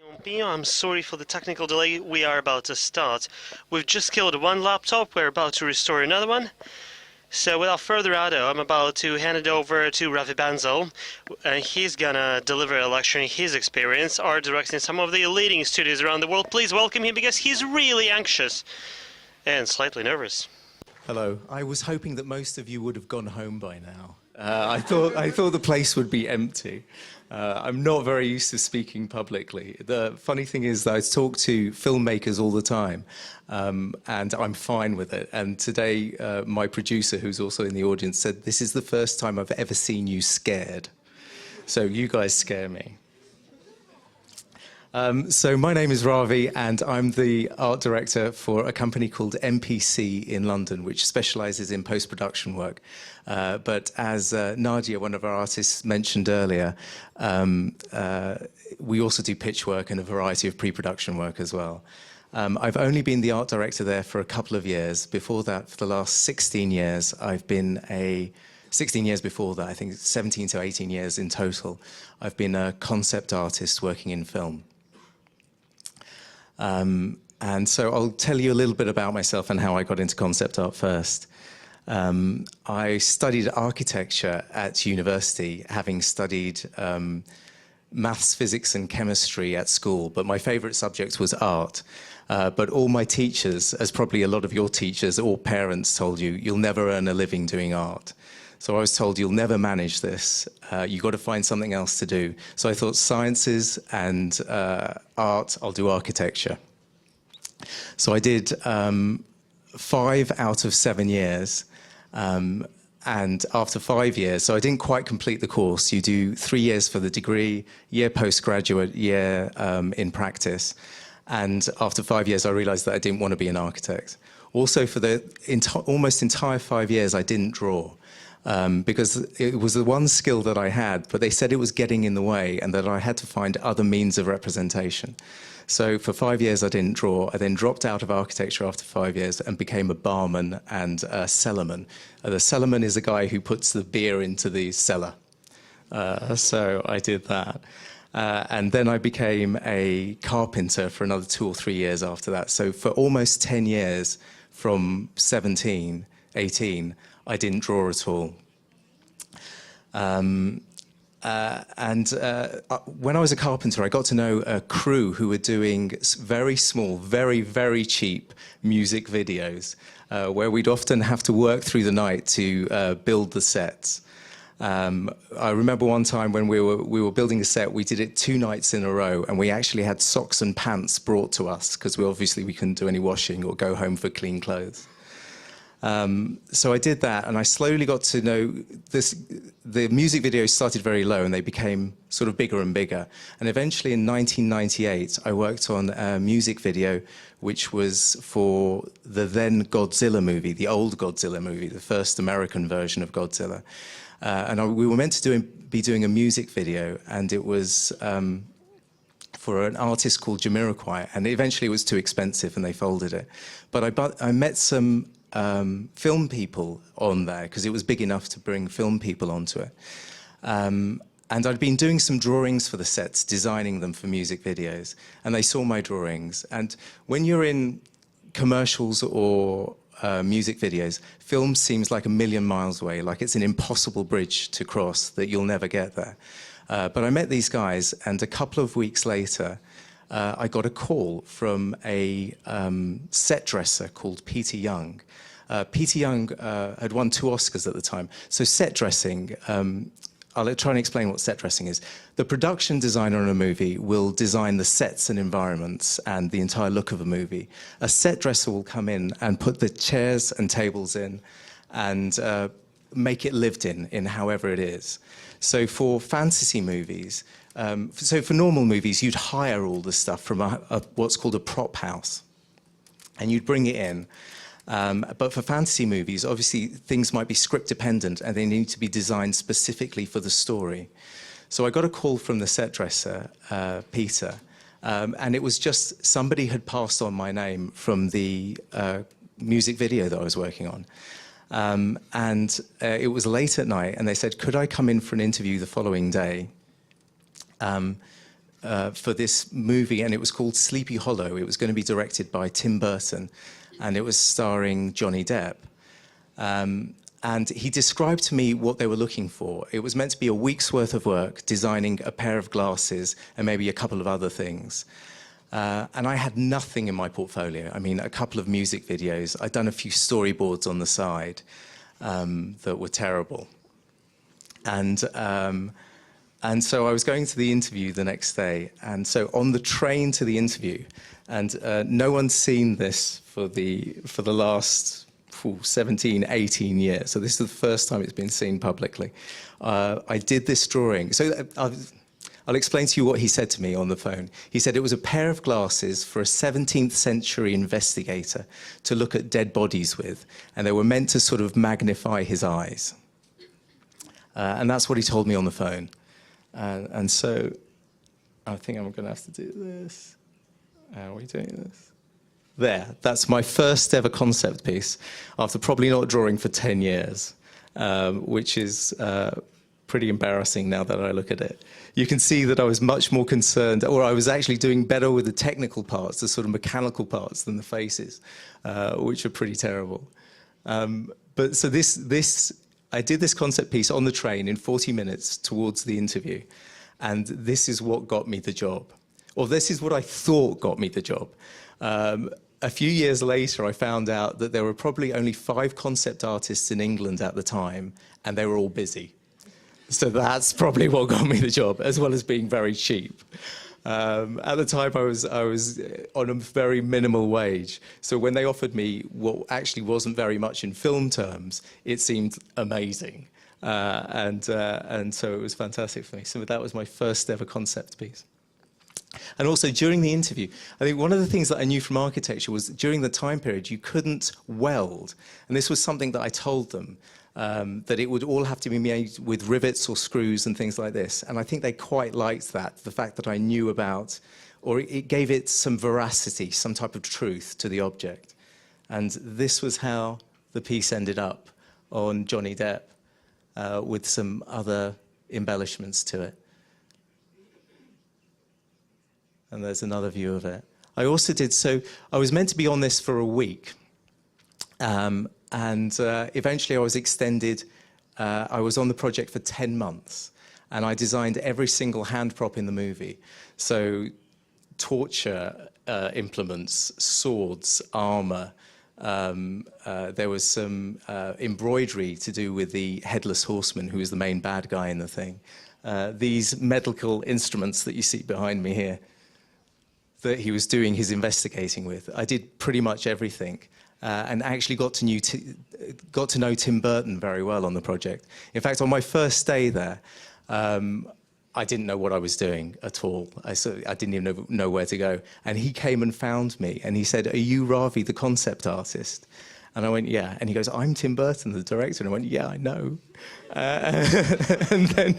I'm sorry for the technical delay. We are about to start. We've just killed one laptop. We're about to restore another one. So without further ado, I'm about to hand it over to Ravi Bansal. He's gonna deliver a lecture on his experience, art directing some of the leading studios around the world. Please welcome him because he's really anxious and slightly nervous. Hello. I was hoping that most of you would have gone home by now. I thought the place would be empty. I'm not very used to speaking publicly. The funny thing is that I talk to filmmakers all the time, and I'm fine with it. And today, my producer, who's also in the audience, said, "This is the first time I've ever seen you scared." So you guys scare me. So my name is Ravi, and I'm the art director for a company called MPC in London, which specializes in post-production work. But as Nadia, one of our artists, mentioned earlier, we also do pitch work and a variety of pre-production work as well. I've only been the art director there for a couple of years. Before that, for the last 16 years, I've been 16 years before that, I think 17 to 18 years in total, I've been a concept artist working in film. And so I'll tell you a little bit about myself and how I got into concept art first. I studied architecture at university, having studied maths, physics, and chemistry at school, but my favorite subject was art. But all my teachers, as probably a lot of your teachers or parents told you, you'll never earn a living doing art. So I was told, you'll never manage this. You've got to find something else to do. So I thought sciences and art, I'll do architecture. So I did 5 out of 7 years. And after 5 years, so I didn't quite complete the course. You do 3 years for the degree, year postgraduate, year in practice. And after 5 years, I realized that I didn't want to be an architect. Also, for the almost entire 5 years, I didn't draw. Because it was the one skill that I had, but they said it was getting in the way and that I had to find other means of representation. So for 5 years I didn't draw. I then dropped out of architecture after 5 years and became a barman and a cellarman. The cellarman is a guy who puts the beer into the cellar. So I did that. And then I became a carpenter for another 2 or 3 years after that. So for almost 10 years, from 17, 18, I didn't draw at all. When I was a carpenter, I got to know a crew who were doing very small, very, very cheap music videos, where we'd often have to work through the night to build the sets. I remember one time when we were building a set, we did it 2 nights in a row, and we actually had socks and pants brought to us, because we couldn't do any washing or go home for clean clothes. So I did that, and I slowly got to know this. The music videos started very low, and they became sort of bigger and bigger. And eventually, in 1998, I worked on a music video, which was for the then Godzilla movie, the old Godzilla movie, the first American version of Godzilla. We were meant to be doing a music video, and it was for an artist called Jamiroquai, and eventually it was too expensive, and they folded it. But I met some film people on there, because it was big enough to bring film people onto it. And I'd been doing some drawings for the sets, designing them for music videos, and they saw my drawings. And when you're in commercials or music videos, film seems like a million miles away, like it's an impossible bridge to cross, that you'll never get there. But I met these guys, and a couple of weeks later, I got a call from a set dresser called Peter Young. Peter Young had won 2 Oscars at the time. So set dressing, I'll try and explain what set dressing is. The production designer on a movie will design the sets and environments and the entire look of a movie. A set dresser will come in and put the chairs and tables in and make it lived in however it is. So for fantasy movies, so for normal movies, you'd hire all the stuff from what's called a prop house, and you'd bring it in. But for fantasy movies, obviously, things might be script dependent, and they need to be designed specifically for the story. So I got a call from the set dresser, Peter, and it was just somebody had passed on my name from the music video that I was working on. It was late at night, and they said, could I come in for an interview the following day? for this movie, and it was called Sleepy Hollow. It was going to be directed by Tim Burton, and it was starring Johnny Depp. And he described to me what they were looking for. It was meant to be a week's worth of work, designing a pair of glasses and maybe a couple of other things. And I had nothing in my portfolio. I mean, a couple of music videos. I'd done a few storyboards on the side that were terrible. And so I was going to the interview the next day. And so on the train to the interview, and no one's seen this for the last 17, 18 years. So this is the first time it's been seen publicly. I did this drawing. So I'll explain to you what he said to me on the phone. He said it was a pair of glasses for a 17th century investigator to look at dead bodies with, and they were meant to sort of magnify his eyes. And that's what he told me on the phone. And so I think I'm going to have to do this. Are we doing this? There, that's my first ever concept piece, after probably not drawing for 10 years, which is pretty embarrassing now that I look at it. You can see that I was much more concerned, or I was actually doing better with the technical parts, the sort of mechanical parts, than the faces, which are pretty terrible. But so I did this concept piece on the train in 40 minutes towards the interview, and this is what got me the job. Or this is what I thought got me the job. A few years later, I found out that there were probably only 5 concept artists in England at the time, and they were all busy. So that's probably what got me the job, as well as being very cheap. At the time, I was on a very minimal wage. So when they offered me what actually wasn't very much in film terms, it seemed amazing. And so it was fantastic for me. So that was my first ever concept piece. And also during the interview, I think one of the things that I knew from architecture was during the time period, you couldn't weld. And this was something that I told them, that it would all have to be made with rivets or screws and things like this. And I think they quite liked that, the fact that I knew about, or it gave it some veracity, some type of truth to the object. And this was how the piece ended up on Johnny Depp, with some other embellishments to it. And there's another view of it. I also did, so I was meant to be on this for a week. And eventually I was extended. I was on the project for 10 months. And I designed every single hand prop in the movie. So torture implements, swords, armor. There was some embroidery to do with the Headless Horseman, who was the main bad guy in the thing. These medical instruments that you see behind me here, that he was doing his investigating with. I did pretty much everything, and actually got to know Tim Burton very well on the project. In fact, on my first day there, I didn't know what I was doing at all. I didn't even know where to go. And he came and found me, and he said, "Are you Ravi, the concept artist?" And I went, "Yeah." And he goes, "I'm Tim Burton, the director." And I went, "Yeah, I know." And then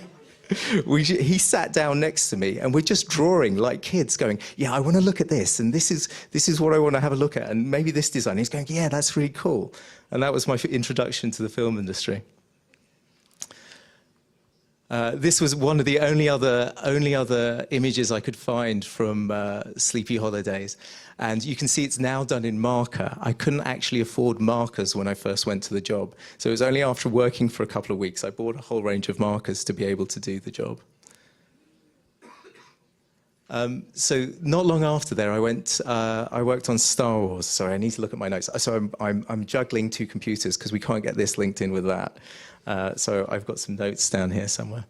he sat down next to me, and we're just drawing like kids, going, "Yeah, I want to look at this, and this is what I want to have a look at, and maybe this design." He's going, "Yeah, that's really cool." And that was my introduction to the film industry. This was one of the only other images I could find from Sleepy Holidays. And you can see it's now done in marker. I couldn't actually afford markers when I first went to the job. So it was only after working for a couple of weeks I bought a whole range of markers to be able to do the job. So not long after there, I worked on Star Wars. Sorry, I need to look at my notes. So I'm juggling 2 computers because we can't get this linked in with that. So I've got some notes down here somewhere.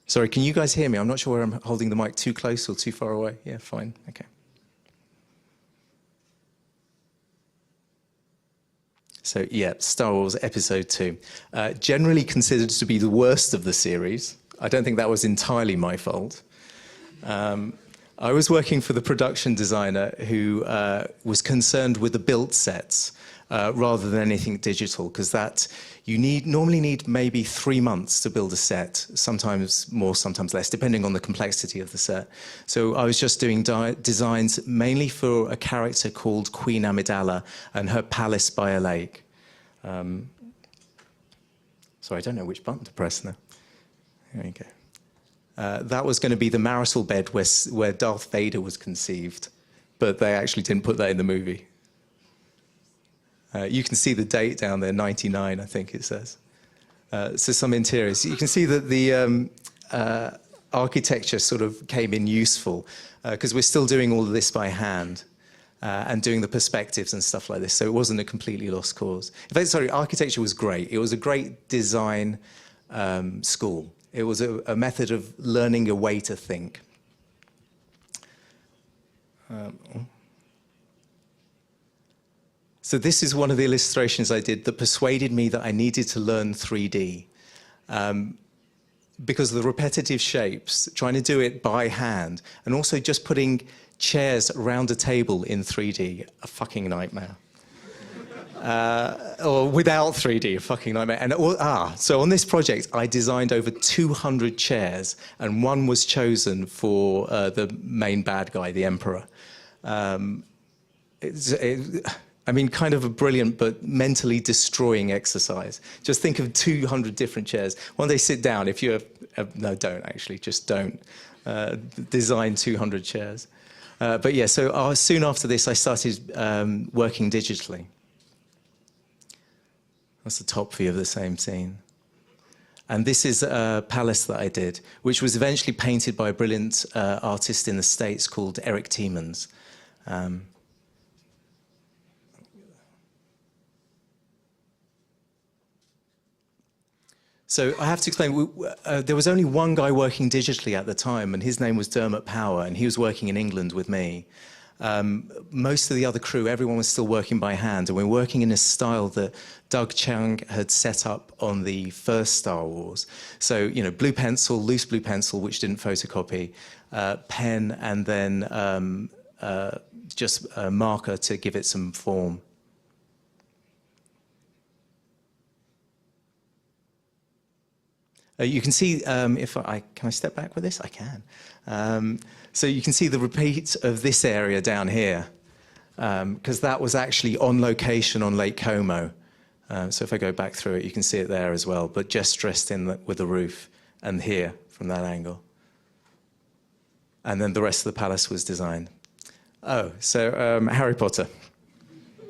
Sorry, can you guys hear me? I'm not sure where I'm holding the mic, too close or too far away. Yeah, fine, okay. So yeah, Star Wars Episode 2. Generally considered to be the worst of the series. I don't think that was entirely my fault. I was working for the production designer who was concerned with the built sets rather than anything digital, because that you normally need maybe 3 months to build a set, sometimes more, sometimes less, depending on the complexity of the set. So I was just doing designs mainly for a character called Queen Amidala and her palace by a lake. Sorry, I don't know which button to press now. There you go. That was going to be the marital bed where Darth Vader was conceived, but they actually didn't put that in the movie. You can see the date down there, 99, I think it says. So some interiors. You can see that the architecture sort of came in useful, because we're still doing all of this by hand and doing the perspectives and stuff like this, so it wasn't a completely lost cause. In fact, sorry, architecture was great. It was a great design school. It was a method of learning a way to think. So this is one of the illustrations I did that persuaded me that I needed to learn 3D. Because of the repetitive shapes, trying to do it by hand, and also just putting chairs around a table in 3D, a fucking nightmare. Or without 3D, a fucking nightmare. And so on this project, I designed over 200 chairs, and one was chosen for the main bad guy, the Emperor. I mean, kind of a brilliant but mentally destroying exercise. Just think of 200 different chairs. One day, sit down. If you're no, don't actually, just don't design 200 chairs. But yeah, so soon after this, I started working digitally. That's the top view of the same scene. And this is a palace that I did, which was eventually painted by a brilliant artist in the States called Eric Tiemens. So I have to explain, there was only one guy working digitally at the time, and his name was Dermot Power, and he was working in England with me. Most of the other crew, everyone was still working by hand, and we were working in a style that Doug Chiang had set up on the first Star Wars. So, you know, blue pencil, loose blue pencil, which didn't photocopy, pen, and then just a marker to give it some form. You can see, can I step back with this? I can. So you can see the repeat of this area down here, because that was actually on location on Lake Como. So if I go back through it, you can see it there as well, but just dressed in with the roof, and here from that angle. And then the rest of the palace was designed. Oh, so Harry Potter.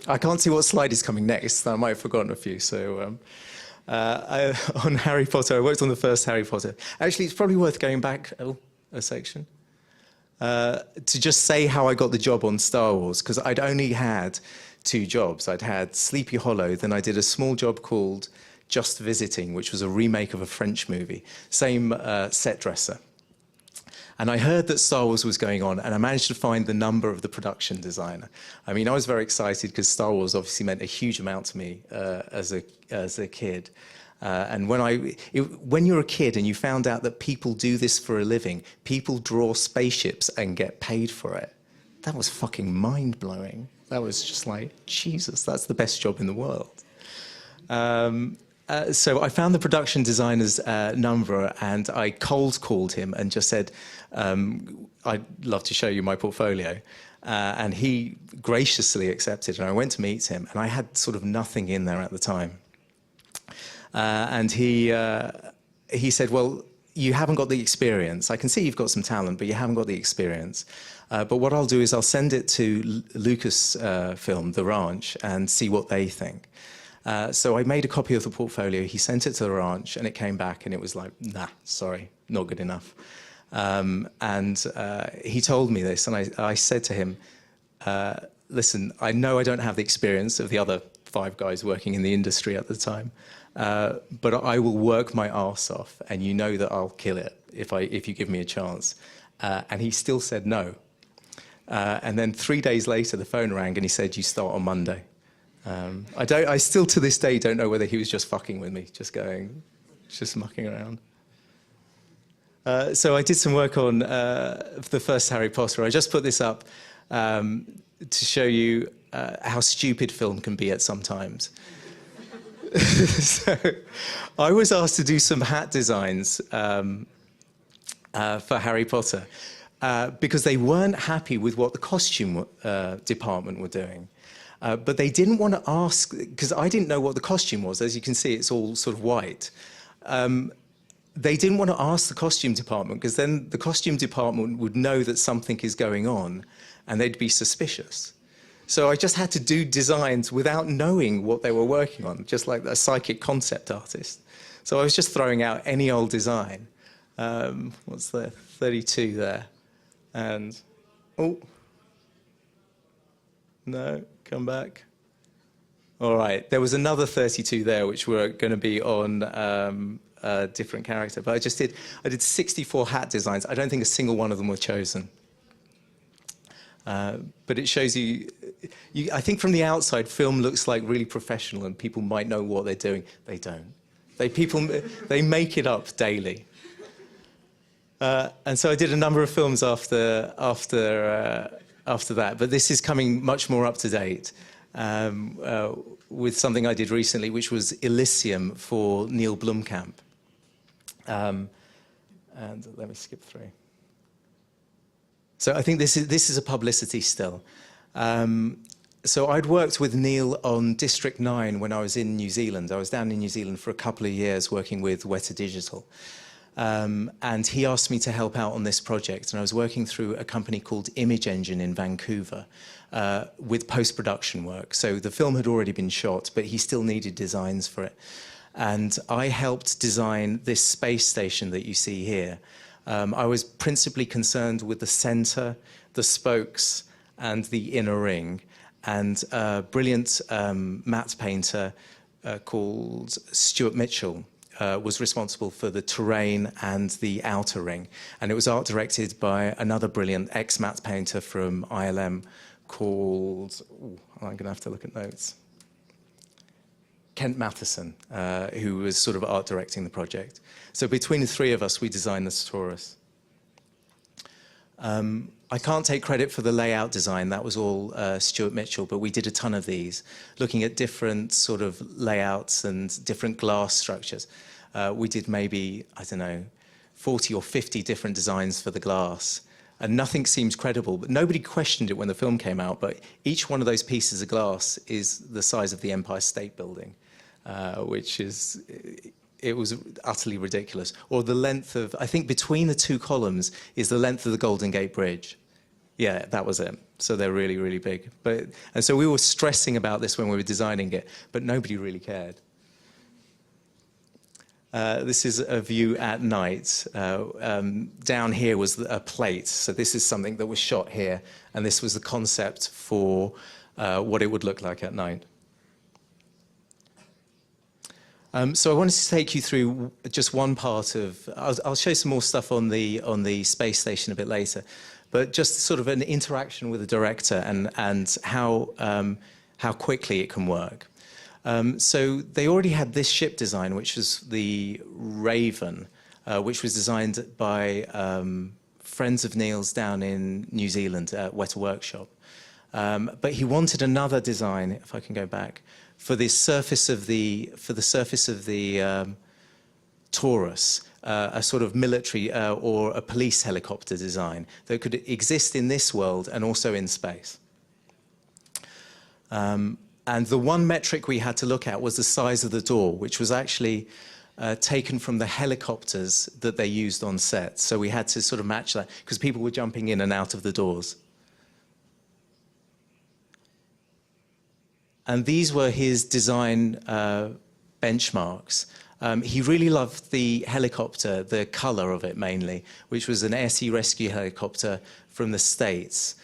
I can't see what slide is coming next. I might have forgotten a few, so... on Harry Potter, I worked on the first Harry Potter. Actually, it's probably worth going back a section to just say how I got the job on Star Wars, because I'd only had 2 jobs. I'd had Sleepy Hollow, then I did a small job called Just Visiting, which was a remake of a French movie. Same set dresser. And I heard that Star Wars was going on, and I managed to find the number of the production designer. I mean, I was very excited because Star Wars obviously meant a huge amount to me as a kid. And when you're a kid and you found out that people do this for a living, people draw spaceships and get paid for it, that was fucking mind-blowing. That was just like, Jesus, that's the best job in the world. So I found the production designer's number, and I cold called him and just said, I'd love to show you my portfolio. And he graciously accepted, and I went to meet him, and I had sort of nothing in there at the time. And he said, well, you haven't got the experience. I can see you've got some talent, but you haven't got the experience. But what I'll do is I'll send it to Lucasfilm, The Ranch, and see what they think. So I made a copy of the portfolio, he sent it to the ranch, and it came back, and it was like, nah, sorry, not good enough. And he told me this, and I said to him, listen, I know I don't have the experience of the other 5 guys working in the industry at the time, but I will work my arse off, and you know that I'll kill it if you give me a chance. And he still said no. And then 3 days later, the phone rang, and he said, you start on Monday. I still to this day don't know whether he was just fucking with me, just mucking around. So I did some work on the first Harry Potter. I just put this up to show you how stupid film can be at some times. So I was asked to do some hat designs for Harry Potter because they weren't happy with what the costume department were doing. But they didn't want to ask, because I didn't know what the costume was. As you can see, it's all sort of white. they didn't want to ask the costume department, because then the costume department would know that something is going on and they'd be suspicious. So I just had to do designs without knowing what they were working on, just like a psychic concept artist. So I was just throwing out any old design. What's there? 32 there. And, oh, no, come back. All right, there was another 32 there, which were going to be on a different character. But I did 64 hat designs. I don't think a single one of them were chosen. But it shows you, I think from the outside, film looks like really professional and people might know what they're doing. They don't. They make it up daily. And so I did a number of films after that, but this is coming much more up to date with something I did recently, which was Elysium for Neill Blomkamp. And let me skip through. So I think this is a publicity still. So I'd worked with Neill on District 9 when I was in New Zealand. I was down in New Zealand for a couple of years working with Weta Digital. And he asked me to help out on this project. And I was working through a company called Image Engine in Vancouver with post-production work. So the film had already been shot, but he still needed designs for it. And I helped design this space station that you see here. I was principally concerned with the center, the spokes, and the inner ring. And a brilliant matte painter called Stuart Mitchell was responsible for the terrain and the outer ring. And it was art directed by another brilliant ex-matte painter from ILM called, I'm going to have to look at notes, Kent Matheson, who was sort of art directing the project. So between the three of us, we designed this Taurus. I can't take credit for the layout design. That was all Stuart Mitchell, but we did a ton of these, looking at different sort of layouts and different glass structures. We did maybe, I don't know, 40 or 50 different designs for the glass. And nothing seems credible, but nobody questioned it when the film came out, but each one of those pieces of glass is the size of the Empire State Building, which is... It was utterly ridiculous. Or the length of, I think between the two columns is the length of the Golden Gate Bridge. Yeah, that was it. So they're really, really big. And so we were stressing about this when we were designing it, but nobody really cared. This is a view at night. Down here was a plate. So this is something that was shot here. And this was the concept for what it would look like at night. So I wanted to take you through just one part of. I'll show some more stuff on the space station a bit later, but just sort of an interaction with the director and how quickly it can work. So they already had this ship design, which was the Raven, which was designed by friends of Neill's down in New Zealand at Weta Workshop. But he wanted another design, if I can go back, for the surface of the Taurus, a sort of military or a police helicopter design that could exist in this world and also in space. And the one metric we had to look at was the size of the door, which was actually taken from the helicopters that they used on set. So we had to sort of match that because people were jumping in and out of the doors. And these were his design benchmarks. He really loved the helicopter, the color of it mainly, which was an air sea rescue helicopter from the States.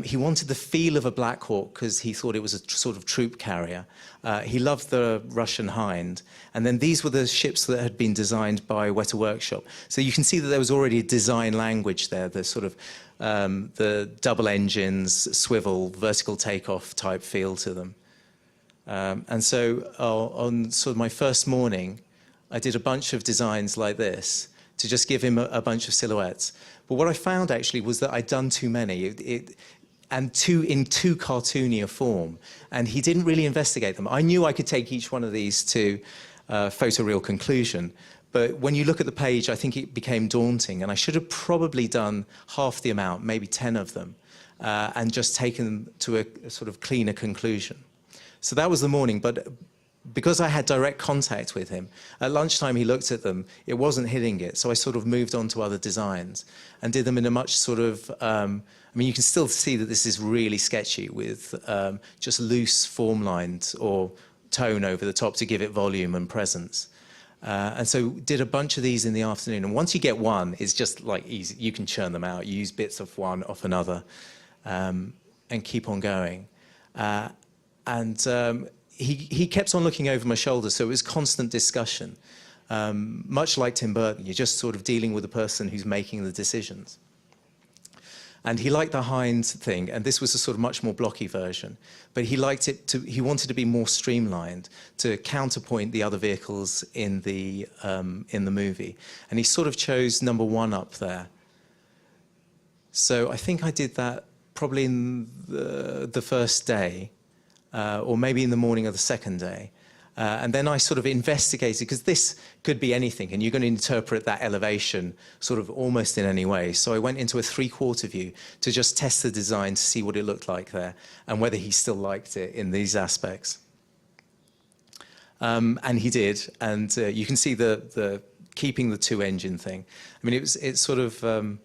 He wanted the feel of a Black Hawk because he thought it was a sort of troop carrier. He loved the Russian Hind. And then these were the ships that had been designed by Weta Workshop. So you can see that there was already a design language there, the sort of the double engines, swivel, vertical takeoff type feel to them. And so on sort of my first morning, I did a bunch of designs like this to just give him a bunch of silhouettes. But what I found actually was that I'd done too many, in too cartoony a form, and he didn't really investigate them. I knew I could take each one of these to photoreal conclusion, but when you look at the page, I think it became daunting, and I should have probably done half the amount, maybe 10 of them, and just taken them to a sort of cleaner conclusion. So that was the morning, but because I had direct contact with him, at lunchtime he looked at them, it wasn't hitting it, so I sort of moved on to other designs and did them in a much sort of, I mean, you can still see that this is really sketchy with just loose form lines or tone over the top to give it volume and presence. And so did a bunch of these in the afternoon. And once you get one, it's just like easy. You can churn them out. You use bits of one off another and keep on going. He kept on looking over my shoulder, so it was constant discussion. Much like Tim Burton, you're just sort of dealing with the person who's making the decisions. And he liked the Hind thing, and this was a sort of much more blocky version. But he liked it to, he wanted to be more streamlined, to counterpoint the other vehicles in the movie. And he sort of chose number 1 up there. So I think I did that probably in the first day, or maybe in the morning of the second day. And then I sort of investigated, because this could be anything, and you're going to interpret that elevation sort of almost in any way. So I went into a 3/4 view to just test the design to see what it looked like there, and whether he still liked it in these aspects. And he did, and you can see the keeping the 2-engine thing. I mean, it's sort of,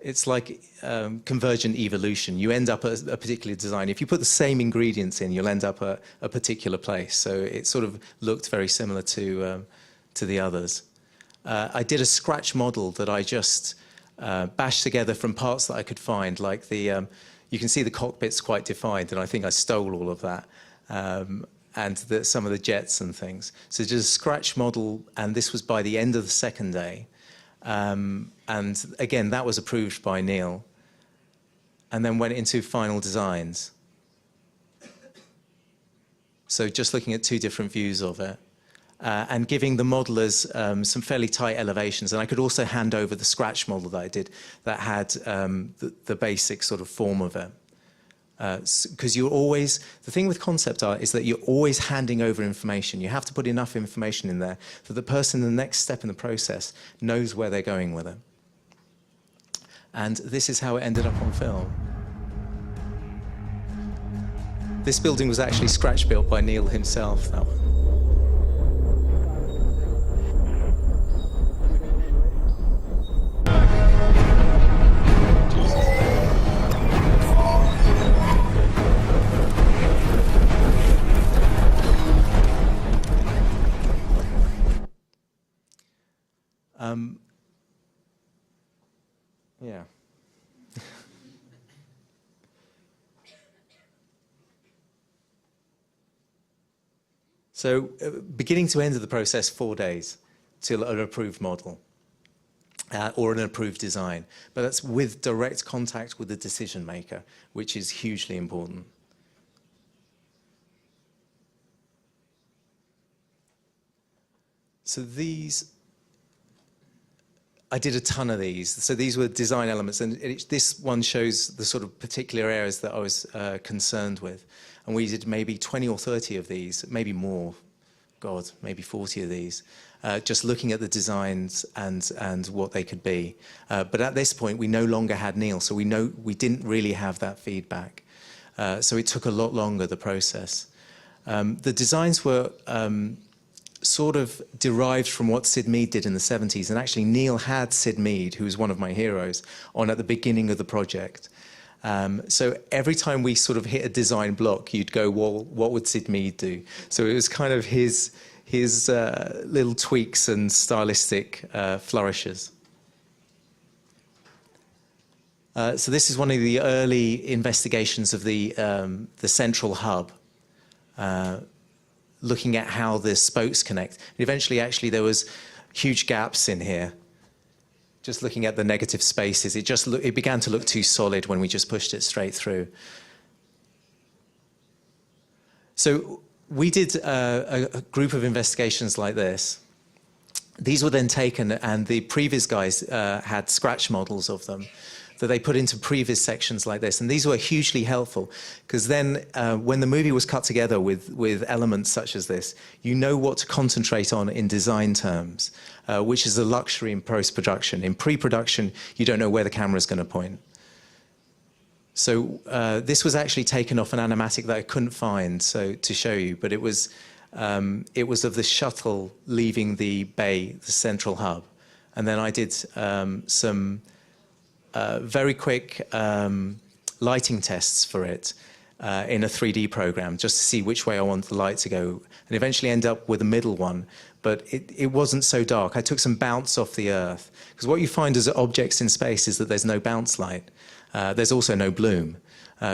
it's like convergent evolution. You end up at a particular design. If you put the same ingredients in, you'll end up at a particular place. So it sort of looked very similar to the others. I did a scratch model that I just bashed together from parts that I could find, like the, you can see the cockpit's quite defined, and I think I stole all of that, and some of the jets and things. So just a scratch model, and this was by the end of the second day. And again, that was approved by Neill, and then went into final designs. So just looking at 2 different views of it, and giving the modelers some fairly tight elevations. And I could also hand over the scratch model that I did that had the basic sort of form of it. Because you're always, the thing with concept art is that you're always handing over information. You have to put enough information in there that the person in the next step in the process knows where they're going with it. And this is how it ended up on film. This building was actually scratch built by Neill himself, that one. Yeah. So beginning to end of the process, 4 days till an approved model or an approved design. But that's with direct contact with the decision maker, which is hugely important. So these, I did a ton of these. So these were design elements, and this one shows the sort of particular areas that I was concerned with. And we did maybe 20 or 30 of these, maybe more, God, maybe 40 of these, just looking at the designs and what they could be. But at this point, we no longer had Neill, so we didn't really have that feedback. So it took a lot longer, the process. The designs were sort of derived from what Sid Mead did in the 70s. And actually, Neill had Sid Mead, who was one of my heroes, on at the beginning of the project. So every time we sort of hit a design block, you'd go, well, what would Sid Mead do? So it was kind of his little tweaks and stylistic flourishes. So this is one of the early investigations of the central hub, looking at how the spokes connect. And eventually, actually, there was huge gaps in here. Just looking at the negative spaces, it began to look too solid when we just pushed it straight through. So we did a group of investigations like this. These were then taken, and the previous guys had scratch models of them that they put into previous sections like this. And these were hugely helpful, because then when the movie was cut together with elements such as this, you know what to concentrate on in design terms, which is a luxury in post-production. In pre-production, you don't know where the camera's going to point. This was actually taken off an animatic that I couldn't find to show you, but it was of the shuttle leaving the bay, the central hub. And then I did some very quick lighting tests for it in a 3D program, just to see which way I want the light to go, and eventually end up with a middle one. But it wasn't so dark. I took some bounce off the Earth, because what you find as objects in space is that there's no bounce light. There's also no bloom,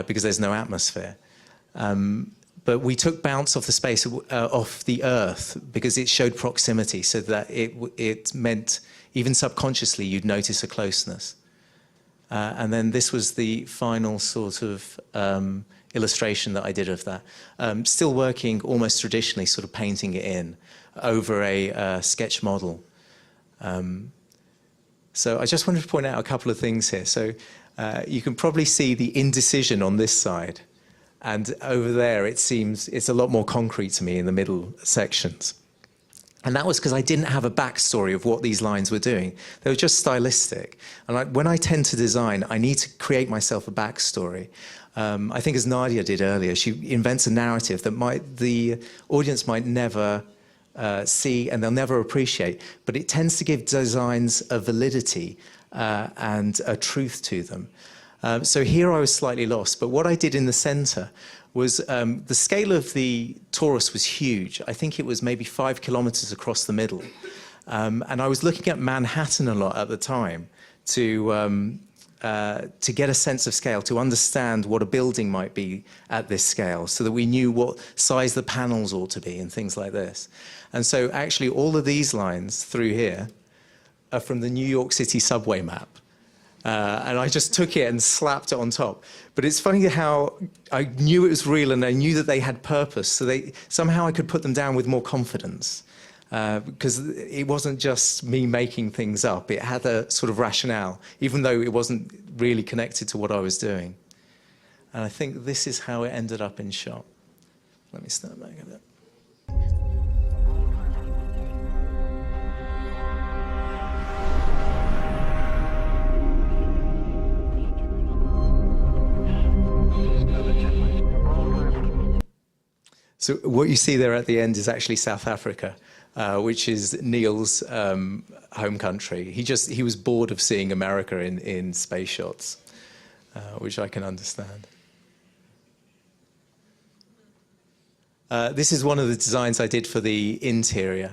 because there's no atmosphere. But we took bounce off the space, off the Earth, because it showed proximity, so that it meant, even subconsciously, you'd notice a closeness. And then this was the final sort of illustration that I did of that. Still working almost traditionally, sort of painting it in over a sketch model. So I just wanted to point out a couple of things here. So you can probably see the indecision on this side. And over there, it seems it's a lot more concrete to me in the middle sections. And that was because I didn't have a backstory of what these lines were doing. They were just stylistic. And when I tend to design, I need to create myself a backstory. I think as Nadia did earlier, she invents a narrative that the audience might never see and they'll never appreciate. But it tends to give designs a validity and a truth to them. So here I was slightly lost. But what I did in the center was the scale of the torus was huge. I think it was maybe 5 kilometers across the middle. And I was looking at Manhattan a lot at the time to get a sense of scale, to understand what a building might be at this scale, so that we knew what size the panels ought to be and things like this. And so actually all of these lines through here are from the New York City subway map. And I just took it and slapped it on top. But it's funny how I knew it was real and I knew that they had purpose. So somehow I could put them down with more confidence. Because it wasn't just me making things up. It had a sort of rationale, even though it wasn't really connected to what I was doing. And I think this is how it ended up in shot. Let me start back a bit. So what you see there at the end is actually South Africa, which is Neill's home country. He was bored of seeing America in space shots, which I can understand. This is one of the designs I did for the interior,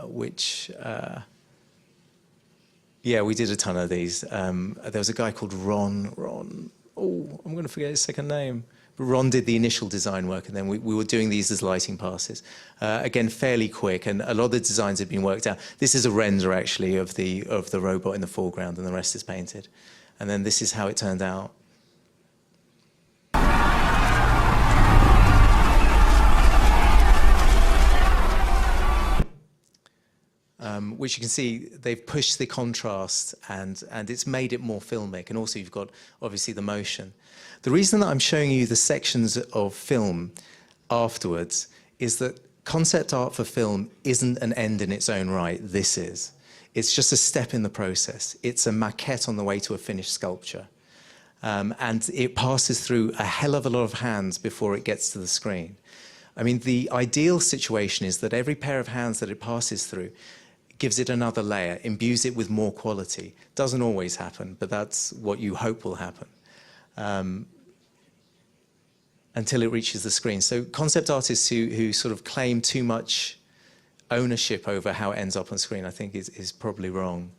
which, yeah, we did a ton of these. There was a guy called Ron, oh, I'm going to forget his second name. Ron did the initial design work, and then we were doing these as lighting passes. Again, fairly quick, and a lot of the designs had been worked out. This is a render, actually, of the robot in the foreground, and the rest is painted. And then this is how it turned out. Which you can see, they've pushed the contrast, and it's made it more filmic, and also you've got, obviously, the motion. The reason that I'm showing you the sections of film afterwards is that concept art for film isn't an end in its own right. This is. It's just a step in the process. It's a maquette on the way to a finished sculpture. And it passes through a hell of a lot of hands before it gets to the screen. I mean, the ideal situation is that every pair of hands that it passes through gives it another layer, imbues it with more quality. Doesn't always happen, but that's what you hope will happen. Until it reaches the screen. So concept artists who sort of claim too much ownership over how it ends up on screen, I think is probably wrong.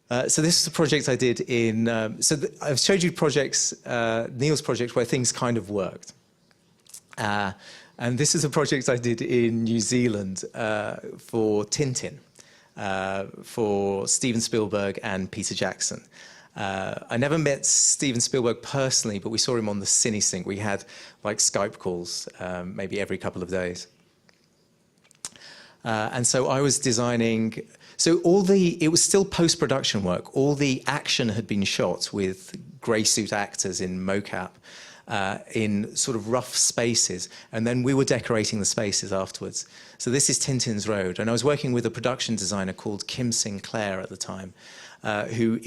So this is a project I did in, I've showed you projects, Neill's project where things kind of worked. And this is a project I did in New Zealand for Tintin, for Steven Spielberg and Peter Jackson. I never met Steven Spielberg personally, but we saw him on the CineSync. We had like Skype calls maybe every couple of days. And so I was designing, so it was still post-production work. All the action had been shot with grey suit actors in mocap. in sort of rough spaces, and then we were decorating the spaces afterwards. So this is Tintin's Road, and I was working with a production designer called Kim Sinclair at the time, who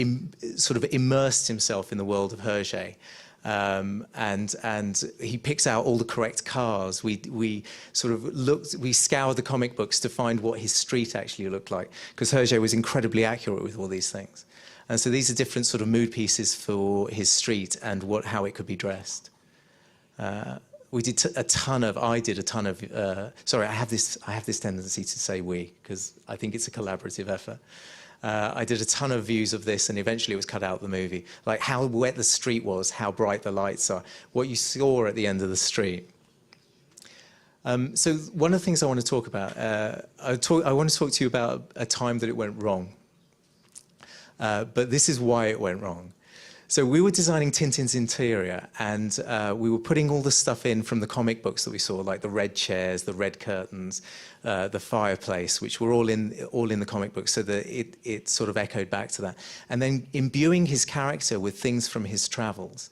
sort of immersed himself in the world of Hergé. And he picks out all the correct cars. We sort of we scoured the comic books to find what his street actually looked like, because Hergé was incredibly accurate with all these things. And so these are different sort of mood pieces for his street and how it could be dressed. We did I did a ton of. Sorry, I have this tendency to say we, because I think it's a collaborative effort. I did a ton of views of this, and eventually it was cut out of the movie. Like how wet the street was, how bright the lights are, what you saw at the end of the street. So one of the things I want to talk about, I want to talk to you about a time that it went wrong. But this is why it went wrong. So we were designing Tintin's interior, and we were putting all the stuff in from the comic books that we saw, like the red chairs, the red curtains, the fireplace, which were all in the comic books, so that it sort of echoed back to that. And then imbuing his character with things from his travels,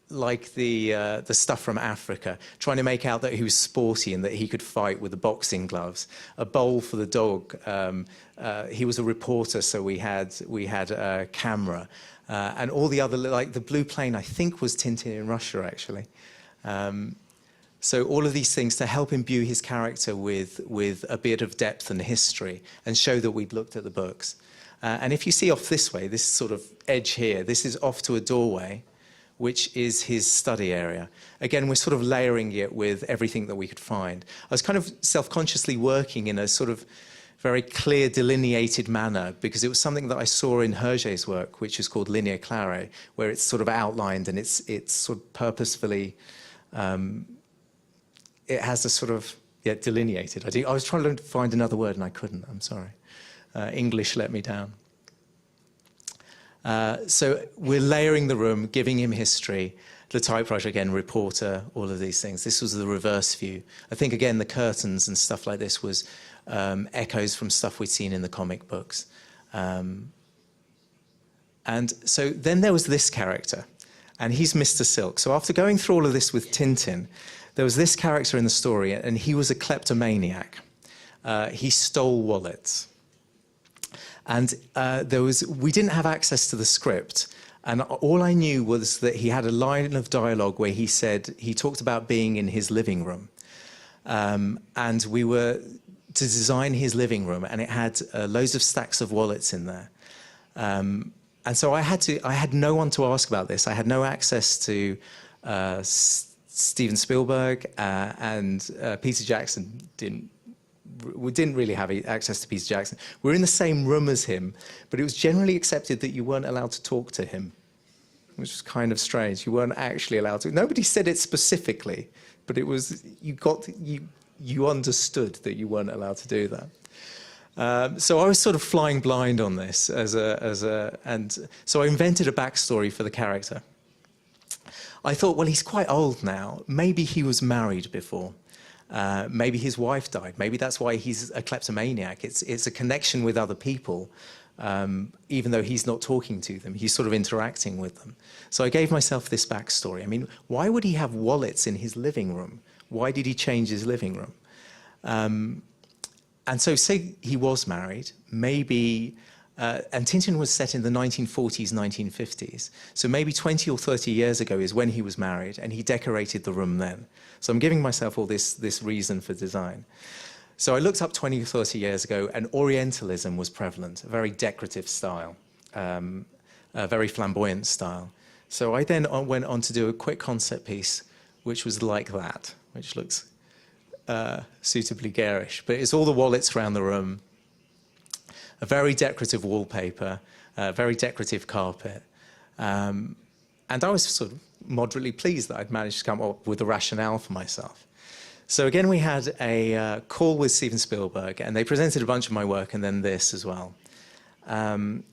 like the stuff from Africa, trying to make out that he was sporty and that he could fight with the boxing gloves, a bowl for the dog. He was a reporter, so we had a camera. And all the other, like the blue plane, I think was Tintin in Russia, actually. So all of these things to help imbue his character with a bit of depth and history, and show that we'd looked at the books. And if you see off this way, this sort of edge here, this is off to a doorway, which is his study area. Again, we're sort of layering it with everything that we could find. I was kind of self-consciously working in a sort of very clear, delineated manner, because it was something that I saw in Hergé's work, which is called linéaire claire, where it's sort of outlined and it's sort of purposefully, it has a sort of, delineated. I was trying to find another word and I couldn't, I'm sorry. English let me down. So we're layering the room, giving him history, the typewriter again, reporter, all of these things. This was the reverse view. I think, again, the curtains and stuff like this was echoes from stuff we'd seen in the comic books. And so then there was this character, and he's Mr. Silk. So after going through all of this with Tintin, there was this character in the story, and he was a kleptomaniac. He stole wallets. And we didn't have access to the script. And all I knew was that he had a line of dialogue where he talked about being in his living room. And we were to design his living room, and it had loads of stacks of wallets in there. And so I had no one to ask about this. I had no access to Steven Spielberg, and Peter Jackson we didn't really have access to Peter Jackson. We were in the same room as him, but it was generally accepted that you weren't allowed to talk to him, which was kind of strange. You weren't actually allowed to. Nobody said it specifically, but it was, you understood that you weren't allowed to do that. So I was sort of flying blind on this and so I invented a backstory for the character. I thought, well, he's quite old now. Maybe he was married before. Maybe his wife died. Maybe that's why he's a kleptomaniac. It's a connection with other people, even though he's not talking to them. He's sort of interacting with them. So I gave myself this backstory. I mean, why would he have wallets in his living room? Why did he change his living room? And so say he was married, maybe, and Tintin was set in the 1940s, 1950s. So maybe 20 or 30 years ago is when he was married, and he decorated the room then. So I'm giving myself all this reason for design. So I looked up 20 or 30 years ago, and Orientalism was prevalent, a very decorative style, a very flamboyant style. So I then went on to do a quick concept piece, which was like that, which looks suitably garish. But it's all the wallets around the room, a very decorative wallpaper, a very decorative carpet. And I was sort of moderately pleased that I'd managed to come up with a rationale for myself. So again, we had a call with Steven Spielberg, and they presented a bunch of my work, and then this as well. And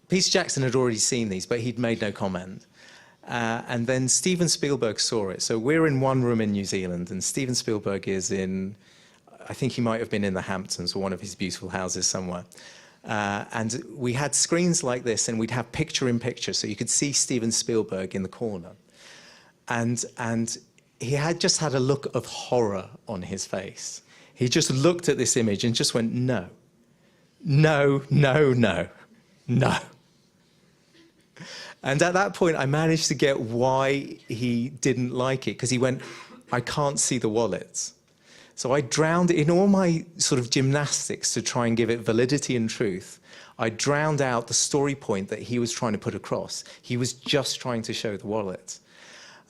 Peter Jackson had already seen these, but he'd made no comment. And then Steven Spielberg saw it. So we're in one room in New Zealand, and Steven Spielberg is in, I think he might have been in the Hamptons or one of his beautiful houses somewhere. And we had screens like this, and we'd have picture in picture, so you could see Steven Spielberg in the corner. And he had just had a look of horror on his face. He just looked at this image and just went, no, no, no, no, no. And at that point, I managed to get why he didn't like it, because he went, I can't see the wallets. So I drowned in all my sort of gymnastics to try and give it validity and truth. I drowned out the story point that he was trying to put across. He was just trying to show the wallet.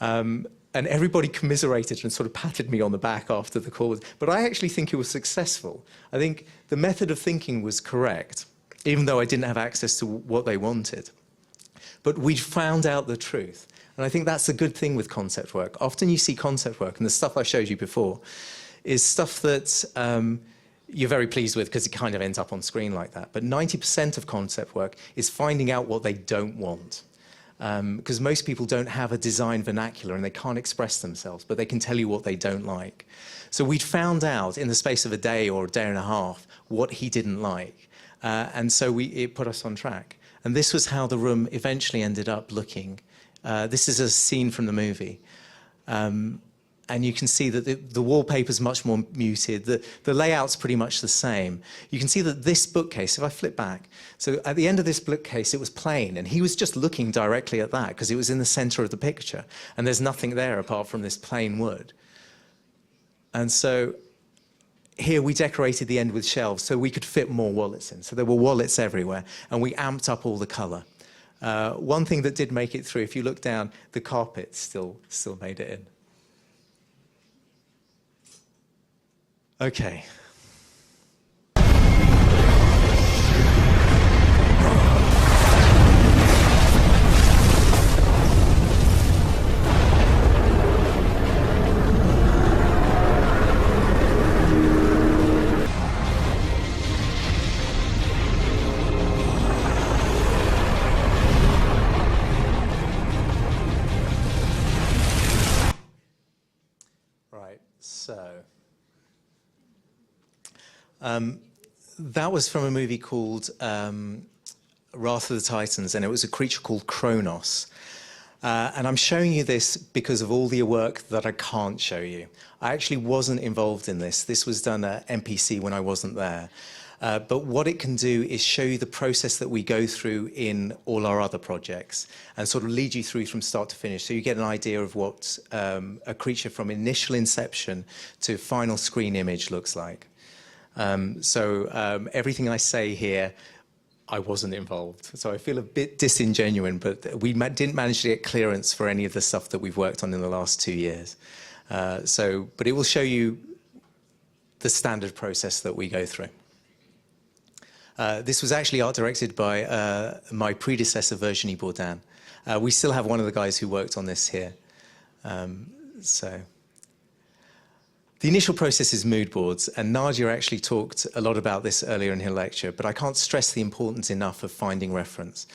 And everybody commiserated and sort of patted me on the back after the call. But I actually think it was successful. I think the method of thinking was correct, even though I didn't have access to what they wanted. But we found out the truth. And I think that's a good thing with concept work. Often you see concept work, and the stuff I showed you before is stuff that you're very pleased with because it kind of ends up on screen like that. But 90% of concept work is finding out what they don't want. Because most people don't have a design vernacular and they can't express themselves, but they can tell you what they don't like. So we'd found out in the space of a day or a day and a half what he didn't like. And so it put us on track. And this was how the room eventually ended up looking. This is a scene from the movie. And you can see that the wallpaper's much more muted. The layout's pretty much the same. You can see that this bookcase, if I flip back, so at the end of this bookcase, it was plain, and he was just looking directly at that because it was in the center of the picture, and there's nothing there apart from this plain wood. And so here we decorated the end with shelves so we could fit more wallets in. So there were wallets everywhere, and we amped up all the color. One thing that did make it through, if you look down, the carpet still made it in. Okay. Right, so that was from a movie called Wrath of the Titans, and it was a creature called Chronos. And I'm showing you this because of all the work that I can't show you. I actually wasn't involved in this. This was done at MPC when I wasn't there. But what it can do is show you the process that we go through in all our other projects and sort of lead you through from start to finish. So you get an idea of what a creature from initial inception to final screen image looks like. Everything I say here, I wasn't involved. So I feel a bit disingenuous, but we didn't manage to get clearance for any of the stuff that we've worked on in the last 2 years. But it will show you the standard process that we go through. This was actually art directed by my predecessor, Virginie Bourdin. We still have one of the guys who worked on this here. The initial process is mood boards, and Nadia actually talked a lot about this earlier in her lecture, but I can't stress the importance enough of finding reference.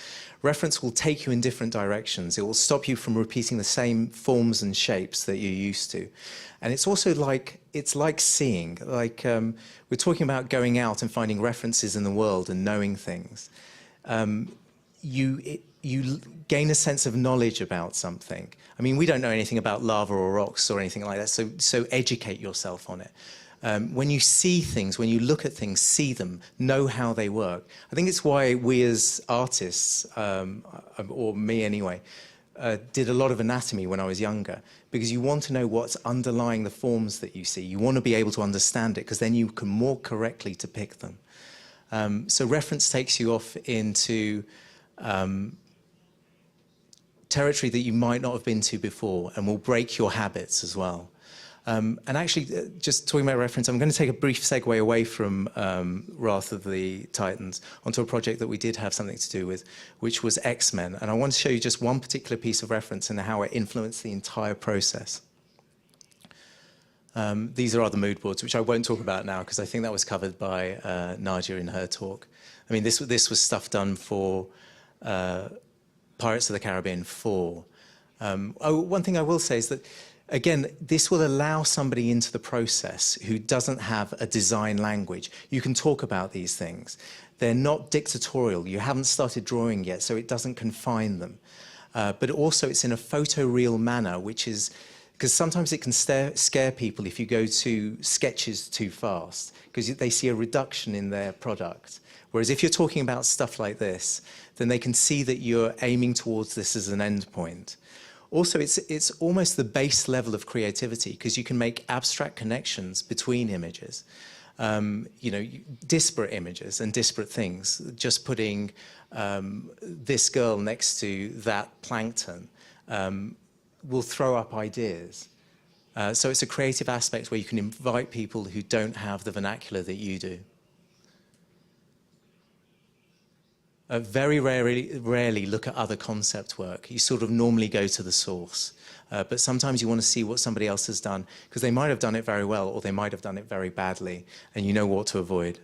Reference will take you in different directions. It will stop you from repeating the same forms and shapes that you're used to. And it's also like seeing, we're talking about going out and finding references in the world and knowing things. You gain a sense of knowledge about something. I mean, we don't know anything about lava or rocks or anything like that, so educate yourself on it. When you see things, when you look at things, see them, know how they work. I think it's why we as artists, or me anyway, did a lot of anatomy when I was younger, because you want to know what's underlying the forms that you see. You want to be able to understand it, because then you can more correctly depict them. So reference takes you off into territory that you might not have been to before, and will break your habits as well. And actually, just talking about reference, I'm going to take a brief segue away from Wrath of the Titans onto a project that we did have something to do with, which was X-Men. And I want to show you just one particular piece of reference and how it influenced the entire process. These are other mood boards, which I won't talk about now because I think that was covered by Nadia in her talk. I mean, this was stuff done for Pirates of the Caribbean 4. One thing I will say is that, again, this will allow somebody into the process who doesn't have a design language. You can talk about these things. They're not dictatorial. You haven't started drawing yet, so it doesn't confine them. But also it's in a photoreal manner, which is, because sometimes it can scare people if you go to sketches too fast, because they see a reduction in their product. Whereas if you're talking about stuff like this, then they can see that you're aiming towards this as an end point. Also, it's almost the base level of creativity, because you can make abstract connections between images. You know, disparate images and disparate things. Just putting this girl next to that plankton will throw up ideas. So it's a creative aspect where you can invite people who don't have the vernacular that you do. Very rarely look at other concept work. You sort of normally go to the source. But sometimes you want to see what somebody else has done, because they might have done it very well, or they might have done it very badly, and you know what to avoid.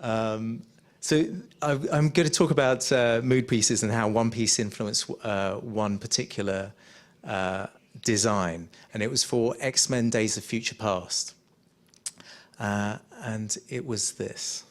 So I'm going to talk about mood pieces and how one piece influenced one particular design. And it was for X-Men Days of Future Past. And it was this.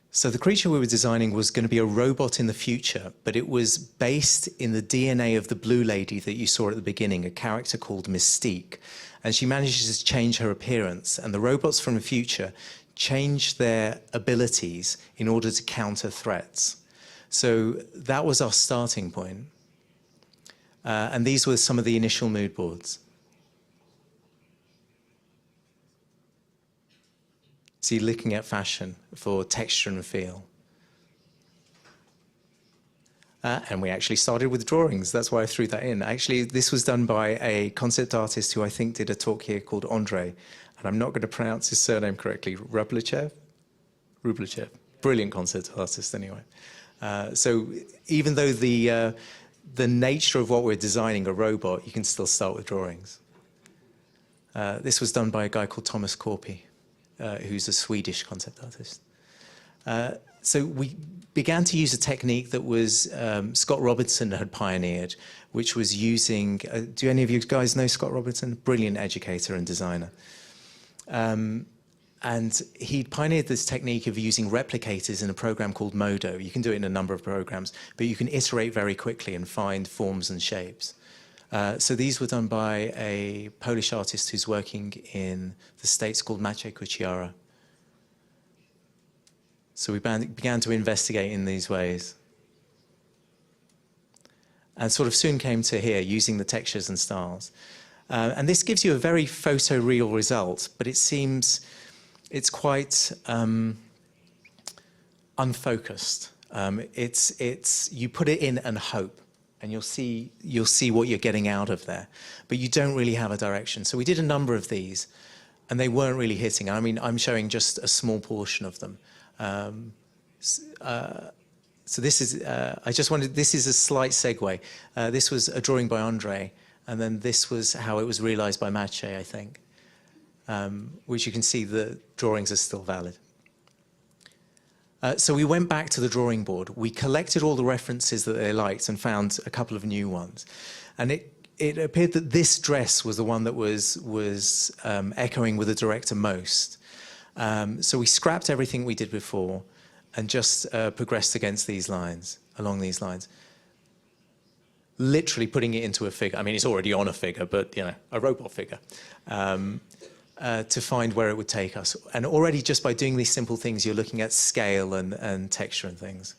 So the creature we were designing was going to be a robot in the future, but it was based in the DNA of the blue lady that you saw at the beginning, a character called Mystique. And she manages to change her appearance, and the robots from the future change their abilities in order to counter threats. So that was our starting point. And these were some of the initial mood boards. So you're looking at fashion for texture and feel. And we actually started with drawings. That's why I threw that in. Actually, this was done by a concept artist who I think did a talk here called Andre. And I'm not going to pronounce his surname correctly. Rublechev? Rublechev. Brilliant concept artist, anyway. So even though the nature of what we're designing, a robot, you can still start with drawings. This was done by a guy called Thomas Korpi. Who's a Swedish concept artist. So we began to use a technique that was Scott Robinson had pioneered, which was using, do any of you guys know Scott Robinson? Brilliant educator and designer. And he pioneered this technique of using replicators in a program called Modo. You can do it in a number of programs, but you can iterate very quickly and find forms and shapes. So these were done by a Polish artist who's working in the States called Maciej Kuciara. So we began to investigate in these ways. And sort of soon came to here, using the textures and styles. And this gives you a very photoreal result, but it seems it's quite unfocused. You put it in and hope. And you'll see what you're getting out of there, but you don't really have a direction. So we did a number of these, and they weren't really hitting. I mean, I'm showing just a small portion of them. So this is this is a slight segue. This was a drawing by Andre, and then this was how it was realized by Maciej, I think, which you can see the drawings are still valid. So we went back to the drawing board. We collected all the references that they liked and found a couple of new ones. And it appeared that this dress was the one that was echoing with the director most. So we scrapped everything we did before and just progressed along these lines. Literally putting it into a figure. I mean, it's already on a figure, but, you know, a robot figure. To find where it would take us. And already just by doing these simple things, you're looking at scale and texture and things.